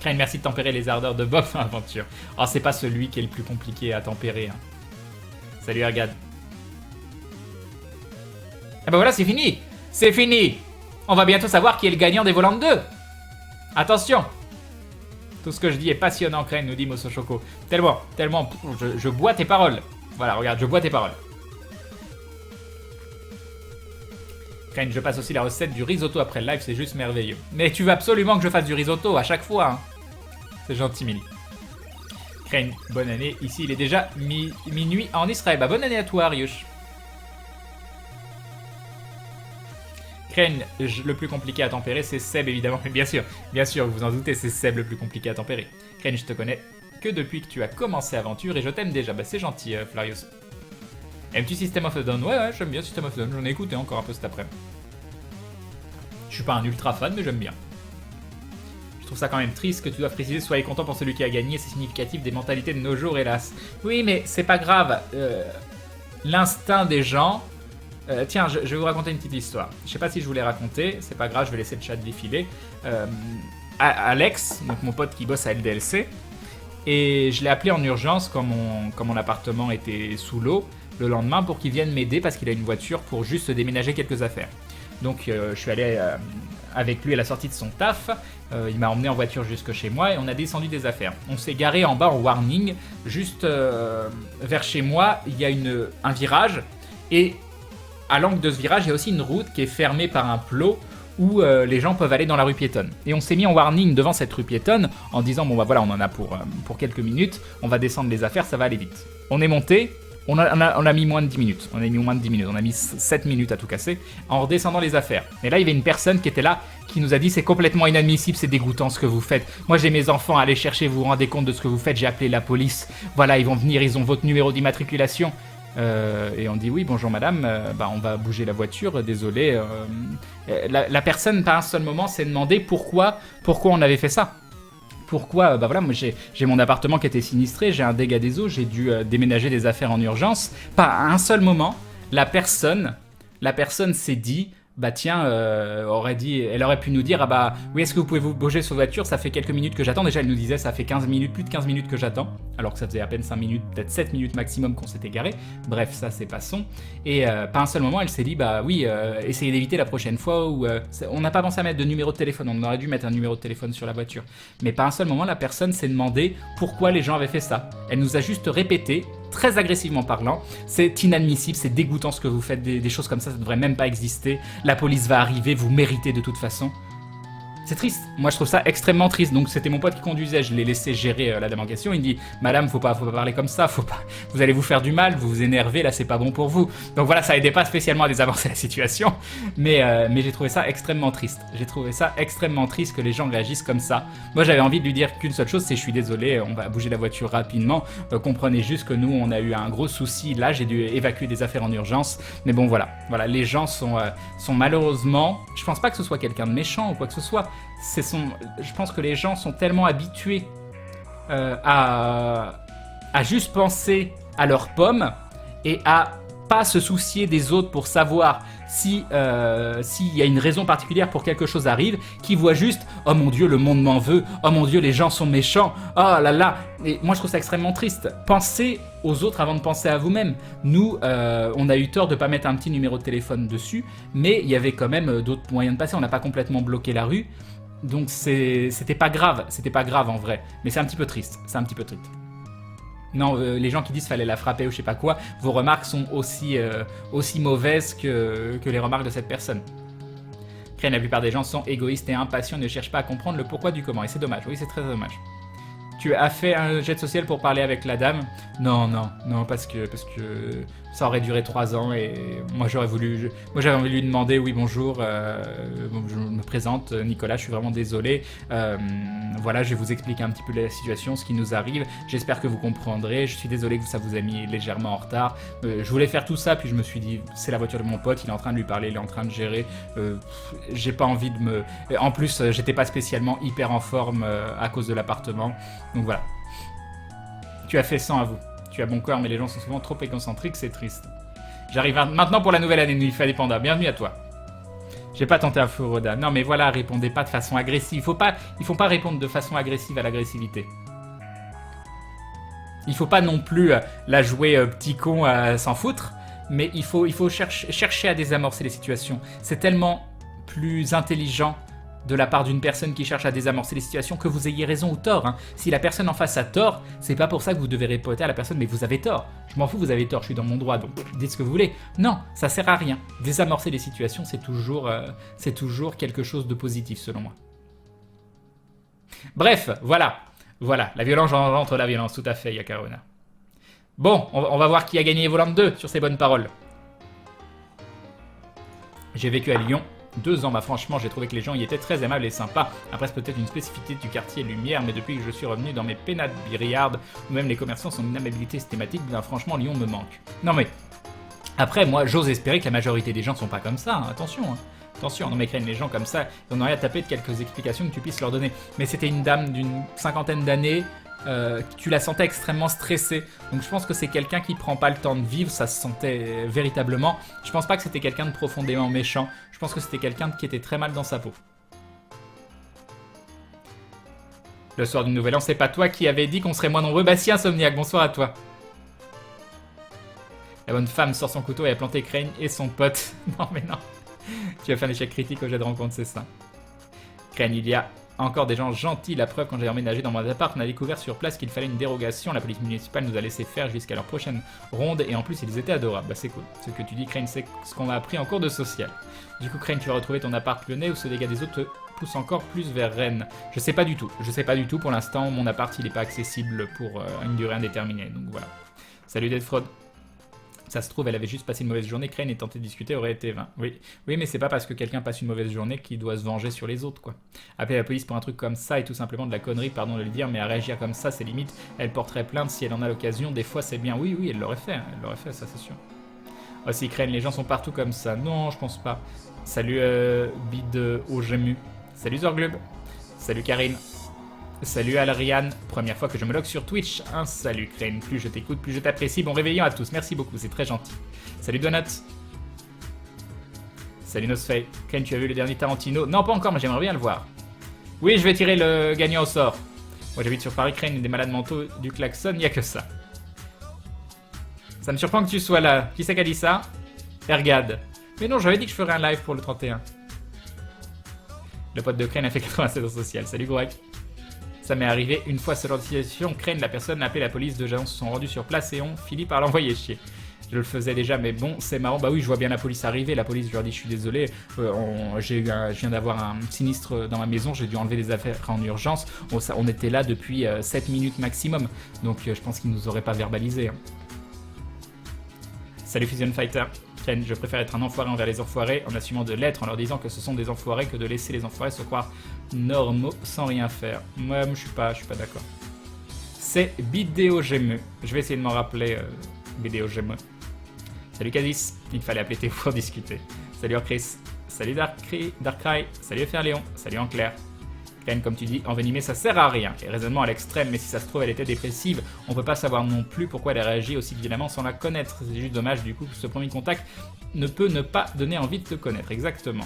Crane, merci de tempérer les ardeurs de Bob dans l'aventure. Oh, c'est pas celui qui est le plus compliqué à tempérer. Hein. Salut Ergad. Ah bah voilà, c'est fini. C'est fini. On va bientôt savoir qui est le gagnant d'Evoland 2. Attention. Tout ce que je dis est passionnant, Crane, nous dit Mososhoko. Tellement, tellement, je bois tes paroles. Voilà, regarde, je bois tes paroles. Crane, je passe aussi la recette du risotto après le live, c'est juste merveilleux. Mais tu veux absolument que je fasse du risotto à chaque fois, hein. C'est gentil, Milly. Crane, bonne année. Ici, il est déjà minuit en Israël. Bah, bonne année à toi, Ariush. Crane, le plus compliqué à tempérer, c'est Seb, évidemment. Mais bien sûr, vous vous en doutez, c'est Seb le plus compliqué à tempérer. Crane, je te connais que depuis que tu as commencé Aventure et je t'aime déjà. Bah, c'est gentil, Flarius. Aimes-tu System of a Down? Ouais, j'aime bien System of a Down. J'en ai écouté encore un peu cet après-midi. Je suis pas un ultra fan, mais j'aime bien. Je trouve ça quand même triste que tu dois préciser soyez content pour celui qui a gagné, c'est significatif des mentalités de nos jours, hélas. Oui, mais c'est pas grave. L'instinct des gens... tiens, je vais vous raconter une petite histoire. Je sais pas si je vous l'ai raconté, c'est pas grave, je vais laisser le chat défiler. Alex, donc mon pote qui bosse à LDLC, et je l'ai appelé en urgence quand mon appartement était sous l'eau le lendemain pour qu'il vienne m'aider parce qu'il a une voiture pour juste déménager quelques affaires. Donc je suis allé avec lui à la sortie de son taf, il m'a emmené en voiture jusque chez moi et on a descendu des affaires. On s'est garé en bas en warning, juste vers chez moi, il y a un virage et à l'angle de ce virage, il y a aussi une route qui est fermée par un plot où les gens peuvent aller dans la rue piétonne. Et on s'est mis en warning devant cette rue piétonne en disant bon bah voilà, on en a pour quelques minutes, on va descendre les affaires, ça va aller vite. On est monté. On a mis moins de 10 minutes. On a mis 7 minutes à tout casser en redescendant les affaires. Et là, il y avait une personne qui était là, qui nous a dit c'est complètement inadmissible, c'est dégoûtant ce que vous faites. Moi, j'ai mes enfants à aller chercher, vous vous rendez compte de ce que vous faites, j'ai appelé la police. Voilà, ils vont venir, ils ont votre numéro d'immatriculation. Et on dit oui, bonjour madame, on va bouger la voiture, désolé. La personne, pas un seul moment, s'est demandé pourquoi on avait fait ça. Pourquoi? Bah voilà, moi j'ai mon appartement qui était sinistré, j'ai un dégât des eaux, j'ai dû déménager des affaires en urgence. Pas à un seul moment, la personne s'est dit, bah tiens, elle aurait pu nous dire, ah bah oui, est-ce que vous pouvez vous bouger sur voiture, ça fait quelques minutes que j'attends. Déjà elle nous disait, ça fait 15 minutes, plus de 15 minutes que j'attends, alors que ça faisait à peine 5 minutes, peut-être 7 minutes maximum qu'on s'était garé. Bref, ça c'est passons. Et pas un seul moment, elle s'est dit, bah oui, essayez d'éviter la prochaine fois où on n'a pas pensé à mettre de numéro de téléphone, on aurait dû mettre un numéro de téléphone sur la voiture. Mais pas un seul moment, la personne s'est demandé pourquoi les gens avaient fait ça. Elle nous a juste répété, très agressivement parlant, c'est inadmissible, c'est dégoûtant ce que vous faites, des choses comme ça devrait même pas exister, la police va arriver, vous méritez de toute façon. C'est triste, moi je trouve ça extrêmement triste, donc c'était mon pote qui conduisait, je l'ai laissé gérer la dame en question, il dit « Madame, faut pas parler comme ça, vous allez vous faire du mal, vous vous énervez, là c'est pas bon pour vous. » Donc voilà, ça aidait pas spécialement à désamorcer la situation, mais j'ai trouvé ça extrêmement triste. J'ai trouvé ça extrêmement triste que les gens réagissent comme ça. Moi j'avais envie de lui dire qu'une seule chose, c'est « Je suis désolé, on va bouger la voiture rapidement, comprenez juste que nous on a eu un gros souci, là j'ai dû évacuer des affaires en urgence. » Mais bon voilà, les gens sont malheureusement, je pense pas que ce soit quelqu'un de méchant ou quoi que ce soit, je pense que les gens sont tellement habitués à juste penser à leurs pommes et à pas se soucier des autres pour savoir s'il y a une raison particulière pour que quelque chose arrive, qui voient juste « Oh mon Dieu, le monde m'en veut. Oh mon Dieu, les gens sont méchants. Oh là là !» Et moi, je trouve ça extrêmement triste. Pensez aux autres avant de penser à vous-même. Nous, on a eu tort de ne pas mettre un petit numéro de téléphone dessus, mais il y avait quand même d'autres moyens de passer. On n'a pas complètement bloqué la rue. Donc c'était pas grave en vrai, mais c'est un petit peu triste, Non, les gens qui disent fallait la frapper ou je sais pas quoi, vos remarques sont aussi mauvaises que les remarques de cette personne. Après, la plupart des gens sont égoïstes et impatients, ne cherchent pas à comprendre le pourquoi du comment, et c'est dommage, oui c'est très dommage. Tu as fait un jet social pour parler avec la dame? Non, parce que ça aurait duré 3 ans et moi j'avais envie de lui demander oui bonjour, je me présente Nicolas, je suis vraiment désolé, voilà je vais vous expliquer un petit peu la situation, ce qui nous arrive, j'espère que vous comprendrez, je suis désolé que ça vous a mis légèrement en retard, je voulais faire tout ça puis je me suis dit c'est la voiture de mon pote, il est en train de lui parler, il est en train de gérer, j'ai pas envie de me... En plus j'étais pas spécialement hyper en forme à cause de l'appartement, donc voilà. Tu as fait 100 à vous. Tu as bon corps, mais les gens sont souvent trop égocentriques, c'est triste. J'arrive maintenant pour la nouvelle année, Nilfa des Pandas. Bienvenue à toi. J'ai pas tenté un Furoda. Non, mais voilà, répondez pas de façon agressive. Il faut pas répondre de façon agressive à l'agressivité. Il faut pas non plus la jouer petit con à s'en foutre, mais il faut chercher à désamorcer les situations. C'est tellement plus intelligent de la part d'une personne qui cherche à désamorcer les situations, que vous ayez raison ou tort. Hein. Si la personne en face a tort, c'est pas pour ça que vous devez répéter à la personne, mais vous avez tort. Je m'en fous, vous avez tort, je suis dans mon droit, donc dites ce que vous voulez. Non, ça sert à rien. Désamorcer les situations, c'est toujours quelque chose de positif, selon moi. Bref, voilà. Voilà, la violence engendre la violence, tout à fait, Yakaruna. Bon, on va voir qui a gagné Volant 2 sur ces bonnes paroles. J'ai vécu à Lyon 2 ans, bah franchement j'ai trouvé que les gens y étaient très aimables et sympas. Après c'est peut-être une spécificité du quartier Lumière, mais depuis que je suis revenu dans mes pénates biriardes, où même les commerçants sont une amabilité systématique, ben franchement Lyon me manque. Non mais, après moi j'ose espérer que la majorité des gens sont pas comme ça, hein. Attention. Hein. Attention, non mais Crane, les gens comme ça, ils en ont rien à taper de quelques explications que tu puisses leur donner. Mais c'était une dame d'une 50aine d'années, tu la sentais extrêmement stressée. Donc je pense que c'est quelqu'un qui prend pas le temps de vivre, ça se sentait véritablement. Je pense pas que c'était quelqu'un de profondément méchant, je pense que c'était quelqu'un qui était très mal dans sa peau. Le soir du Nouvel An, c'est pas toi qui avais dit qu'on serait moins nombreux? Bah si, Insomniac, bonsoir à toi. La bonne femme sort son couteau et a planté Crane et son pote. Non mais non. Tu as fait un échec critique au jet de rencontre, c'est ça. Crane, il y a encore des gens gentils. La preuve, quand j'ai emménagé dans mon appart, on a découvert sur place qu'il fallait une dérogation. La police municipale nous a laissé faire jusqu'à leur prochaine ronde et en plus, ils étaient adorables. Bah c'est cool. Ce que tu dis, Crane, c'est ce qu'on a appris en cours de social. Du coup, Crane, tu vas retrouver ton appart lyonnais ou ce dégât des autres te pousse encore plus vers Rennes? Je sais pas du tout. Je sais pas du tout. Pour l'instant, mon appart, il est pas accessible pour une durée indéterminée. Donc voilà. Salut Dead Fraud. Ça se trouve, elle avait juste passé une mauvaise journée, Crane et tenter de discuter aurait été vain. Oui, mais c'est pas parce que quelqu'un passe une mauvaise journée qu'il doit se venger sur les autres, quoi. Appeler la police pour un truc comme ça est tout simplement de la connerie, pardon de le dire, mais à réagir comme ça, c'est limite. Elle porterait plainte si elle en a l'occasion, des fois c'est bien. Oui, elle l'aurait fait, ça c'est sûr. Aussi, Crane, les gens sont partout comme ça. Non, je pense pas. Salut, Bide Ogemu. Salut Zorglub. Salut Karine. Salut Alriane, première fois que je me log sur Twitch. Un salut Crane, plus je t'écoute, plus je t'apprécie. Bon réveillon à tous, merci beaucoup, c'est très gentil. Salut Donut. Salut Nosfei. Crane, tu as vu le dernier Tarantino? Non, pas encore, mais j'aimerais bien le voir. Oui, je vais tirer le gagnant au sort. Moi j'habite sur Paris, Crane, des malades mentaux du klaxon, il n'y a que ça. Ça me surprend que tu sois là. Qui c'est qui a dit ça? Ergad. Mais non, j'avais dit que je ferais un live pour le 31. Le pote de Crane a fait 87 au social. Salut Greg. Ça m'est arrivé une fois ce genre de situation. Crane, la personne a appelé la police, 2 agents se sont rendus sur place et ont fini par l'envoyer chier. Je le faisais déjà, mais bon, c'est marrant. Bah oui, je vois bien la police arriver. La police, je leur dis, je suis désolé. Je viens d'avoir un sinistre dans ma maison. J'ai dû enlever des affaires en urgence. On était là depuis 7 minutes maximum. Donc je pense qu'ils nous auraient pas verbalisé. Hein. Salut Fusion Fighter. Crane, je préfère être un enfoiré envers les enfoirés en assumant de l'être en leur disant que ce sont des enfoirés que de laisser les enfoirés se croire normaux sans rien faire. Moi, je suis pas d'accord. C'est Bidéogeme. Je vais essayer de m'en rappeler, Bidéogeme. Salut Cadis, il fallait appeler Théo pour discuter. Salut Chris. Salut Darkrai. Salut FR Léon. Salut Enclair. Crane, comme tu dis, envenimée, ça sert à rien. Et raisonnement à l'extrême, mais si ça se trouve, elle était dépressive. On peut pas savoir non plus pourquoi elle a réagi aussi violemment sans la connaître. C'est juste dommage, du coup, que ce premier contact ne peut ne pas donner envie de te connaître. Exactement.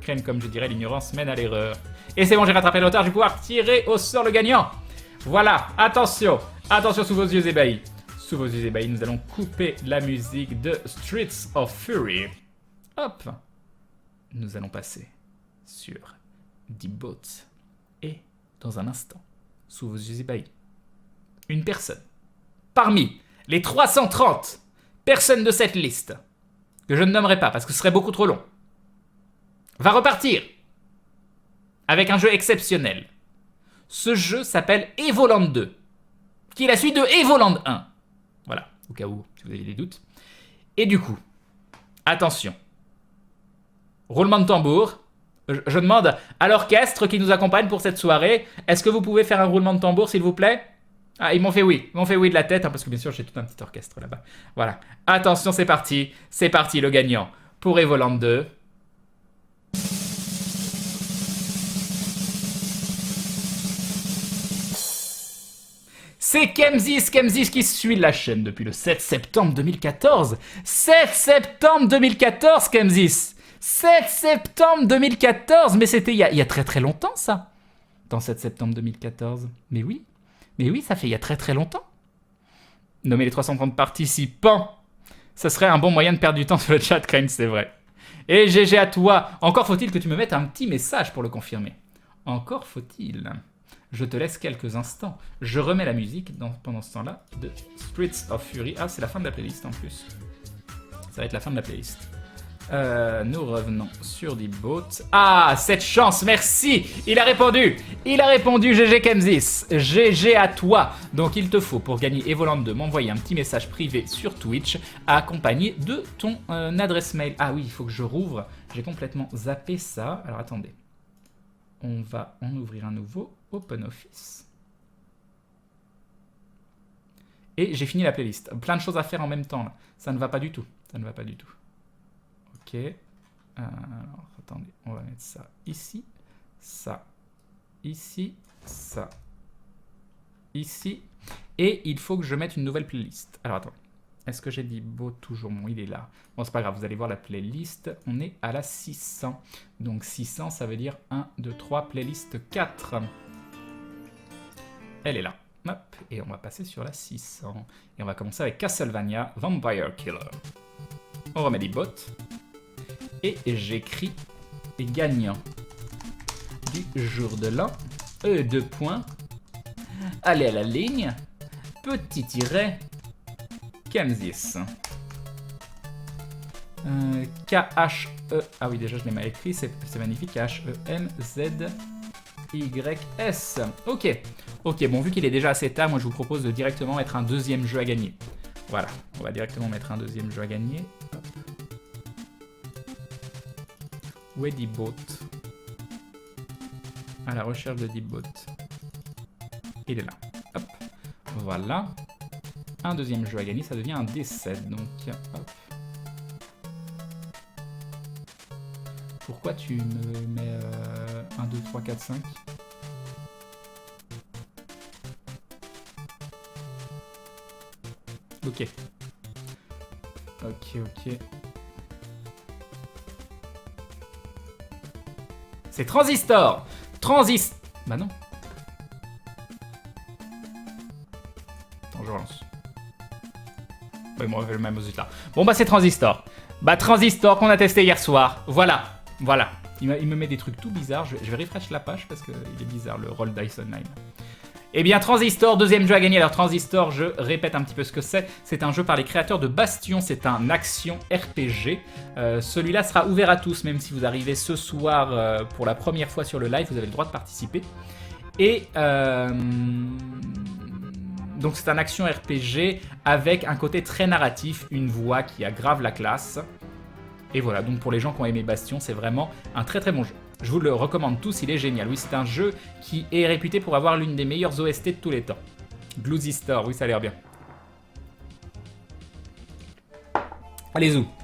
Crane, comme je dirais, l'ignorance mène à l'erreur. Et c'est bon, j'ai rattrapé le retard, je vais pouvoir tirer au sort le gagnant. Voilà, attention. Attention sous vos yeux ébahis. Sous vos yeux ébahis, nous allons couper la musique de Streets of Fury. Hop. Nous allons passer sur Deep Boat. Et, dans un instant, sous vos yeux ébahis, une personne, parmi les 330 personnes de cette liste, que je ne nommerai pas parce que ce serait beaucoup trop long, va repartir avec un jeu exceptionnel. Ce jeu s'appelle Evoland 2, qui est la suite de Evoland 1. Voilà, au cas où si vous avez des doutes. Et du coup, attention, roulement de tambour. Je demande à l'orchestre qui nous accompagne pour cette soirée, est-ce que vous pouvez faire un roulement de tambour, s'il vous plaît? Ah, ils m'ont fait oui. Ils m'ont fait oui de la tête, hein, parce que bien sûr, j'ai tout un petit orchestre là-bas. Voilà. Attention, c'est parti. C'est parti, le gagnant. Pour Evoland 2. C'est Kemzis qui suit la chaîne depuis le 7 septembre 2014. 7 septembre 2014, Kemzis. 7 septembre 2014, mais c'était il y a très très longtemps ça. Dans 7 septembre 2014. Mais oui, ça fait il y a très très longtemps. Nommer les 330 participants, ça serait un bon moyen de perdre du temps sur le chat, Crane, c'est vrai. Et GG à toi. Encore faut-il que tu me mettes un petit message pour le confirmer. Encore faut-il. Je te laisse quelques instants. Je remets la musique pendant ce temps-là de Streets of Fury. Ah, c'est la fin de la playlist en plus. Ça va être la fin de la playlist. Nous revenons sur Deepboat. Ah, cette chance, merci. Il a répondu, GG Kemzis. GG à toi. Donc il te faut, pour gagner Evoland 2, m'envoyer un petit message privé sur Twitch accompagné de ton adresse mail. Ah oui, il faut que je rouvre. J'ai complètement zappé ça. Alors attendez. On va en ouvrir un nouveau. OpenOffice. Et j'ai fini la playlist. Plein de choses à faire en même temps là. Ça ne va pas du tout. Ça ne va pas du tout. Ok. Alors, attendez. On va mettre ça ici. Ça. Ici. Ça. Ici. Et il faut que je mette une nouvelle playlist. Alors, attends. Est-ce que j'ai dit beau toujours? Bon, il est là. Bon, c'est pas grave. Vous allez voir la playlist. On est à la 600. Donc, 600, ça veut dire 1, 2, 3, playlist 4. Elle est là. Hop. Et on va passer sur la 600. Et on va commencer avec Castlevania Vampire Killer. On remet des bottes. Et j'écris gagnant du jour de l'an. 2 points. Allez à la ligne. Petit tiret. Kemzis. K-H-E. Ah oui, déjà je l'ai mal écrit. C'est magnifique. K-H-E-M-Z-Y-S. Ok. Ok, bon, vu qu'il est déjà assez tard, moi je vous propose de directement mettre un deuxième jeu à gagner. Voilà. On va directement mettre un deuxième jeu à gagner. Hop. Où est Deepboat? À la recherche de Deepboat. Il est là. Hop. Voilà. Un deuxième jeu à gagner, ça devient un D7. Donc, hop. Pourquoi tu me mets 1, 2, 3, 4, 5? Ok. Ok, ok. C'est Transistor. Bah non. Attends, je relance. Oui, moi, on fait le même résultat. Bon, bah, c'est Transistor. Bah, Transistor qu'on a testé hier soir. Voilà. Voilà. Il me met des trucs tout bizarres. Je vais refresh la page parce qu'il est bizarre, le Roll Dice Online. Eh bien, Transistor, deuxième jeu à gagner. Alors, Transistor, je répète un petit peu ce que c'est. C'est un jeu par les créateurs de Bastion. C'est un action RPG. Celui-là sera ouvert à tous, même si vous arrivez ce soir pour la première fois sur le live. Vous avez le droit de participer. Et donc, c'est un action RPG avec un côté très narratif, une voix qui aggrave la classe. Et voilà, donc pour les gens qui ont aimé Bastion, c'est vraiment un très très bon jeu. Je vous le recommande tous, il est génial. Oui, c'est un jeu qui est réputé pour avoir l'une des meilleures OST de tous les temps. Gluesy Store, oui, ça a l'air bien. Allez, zou.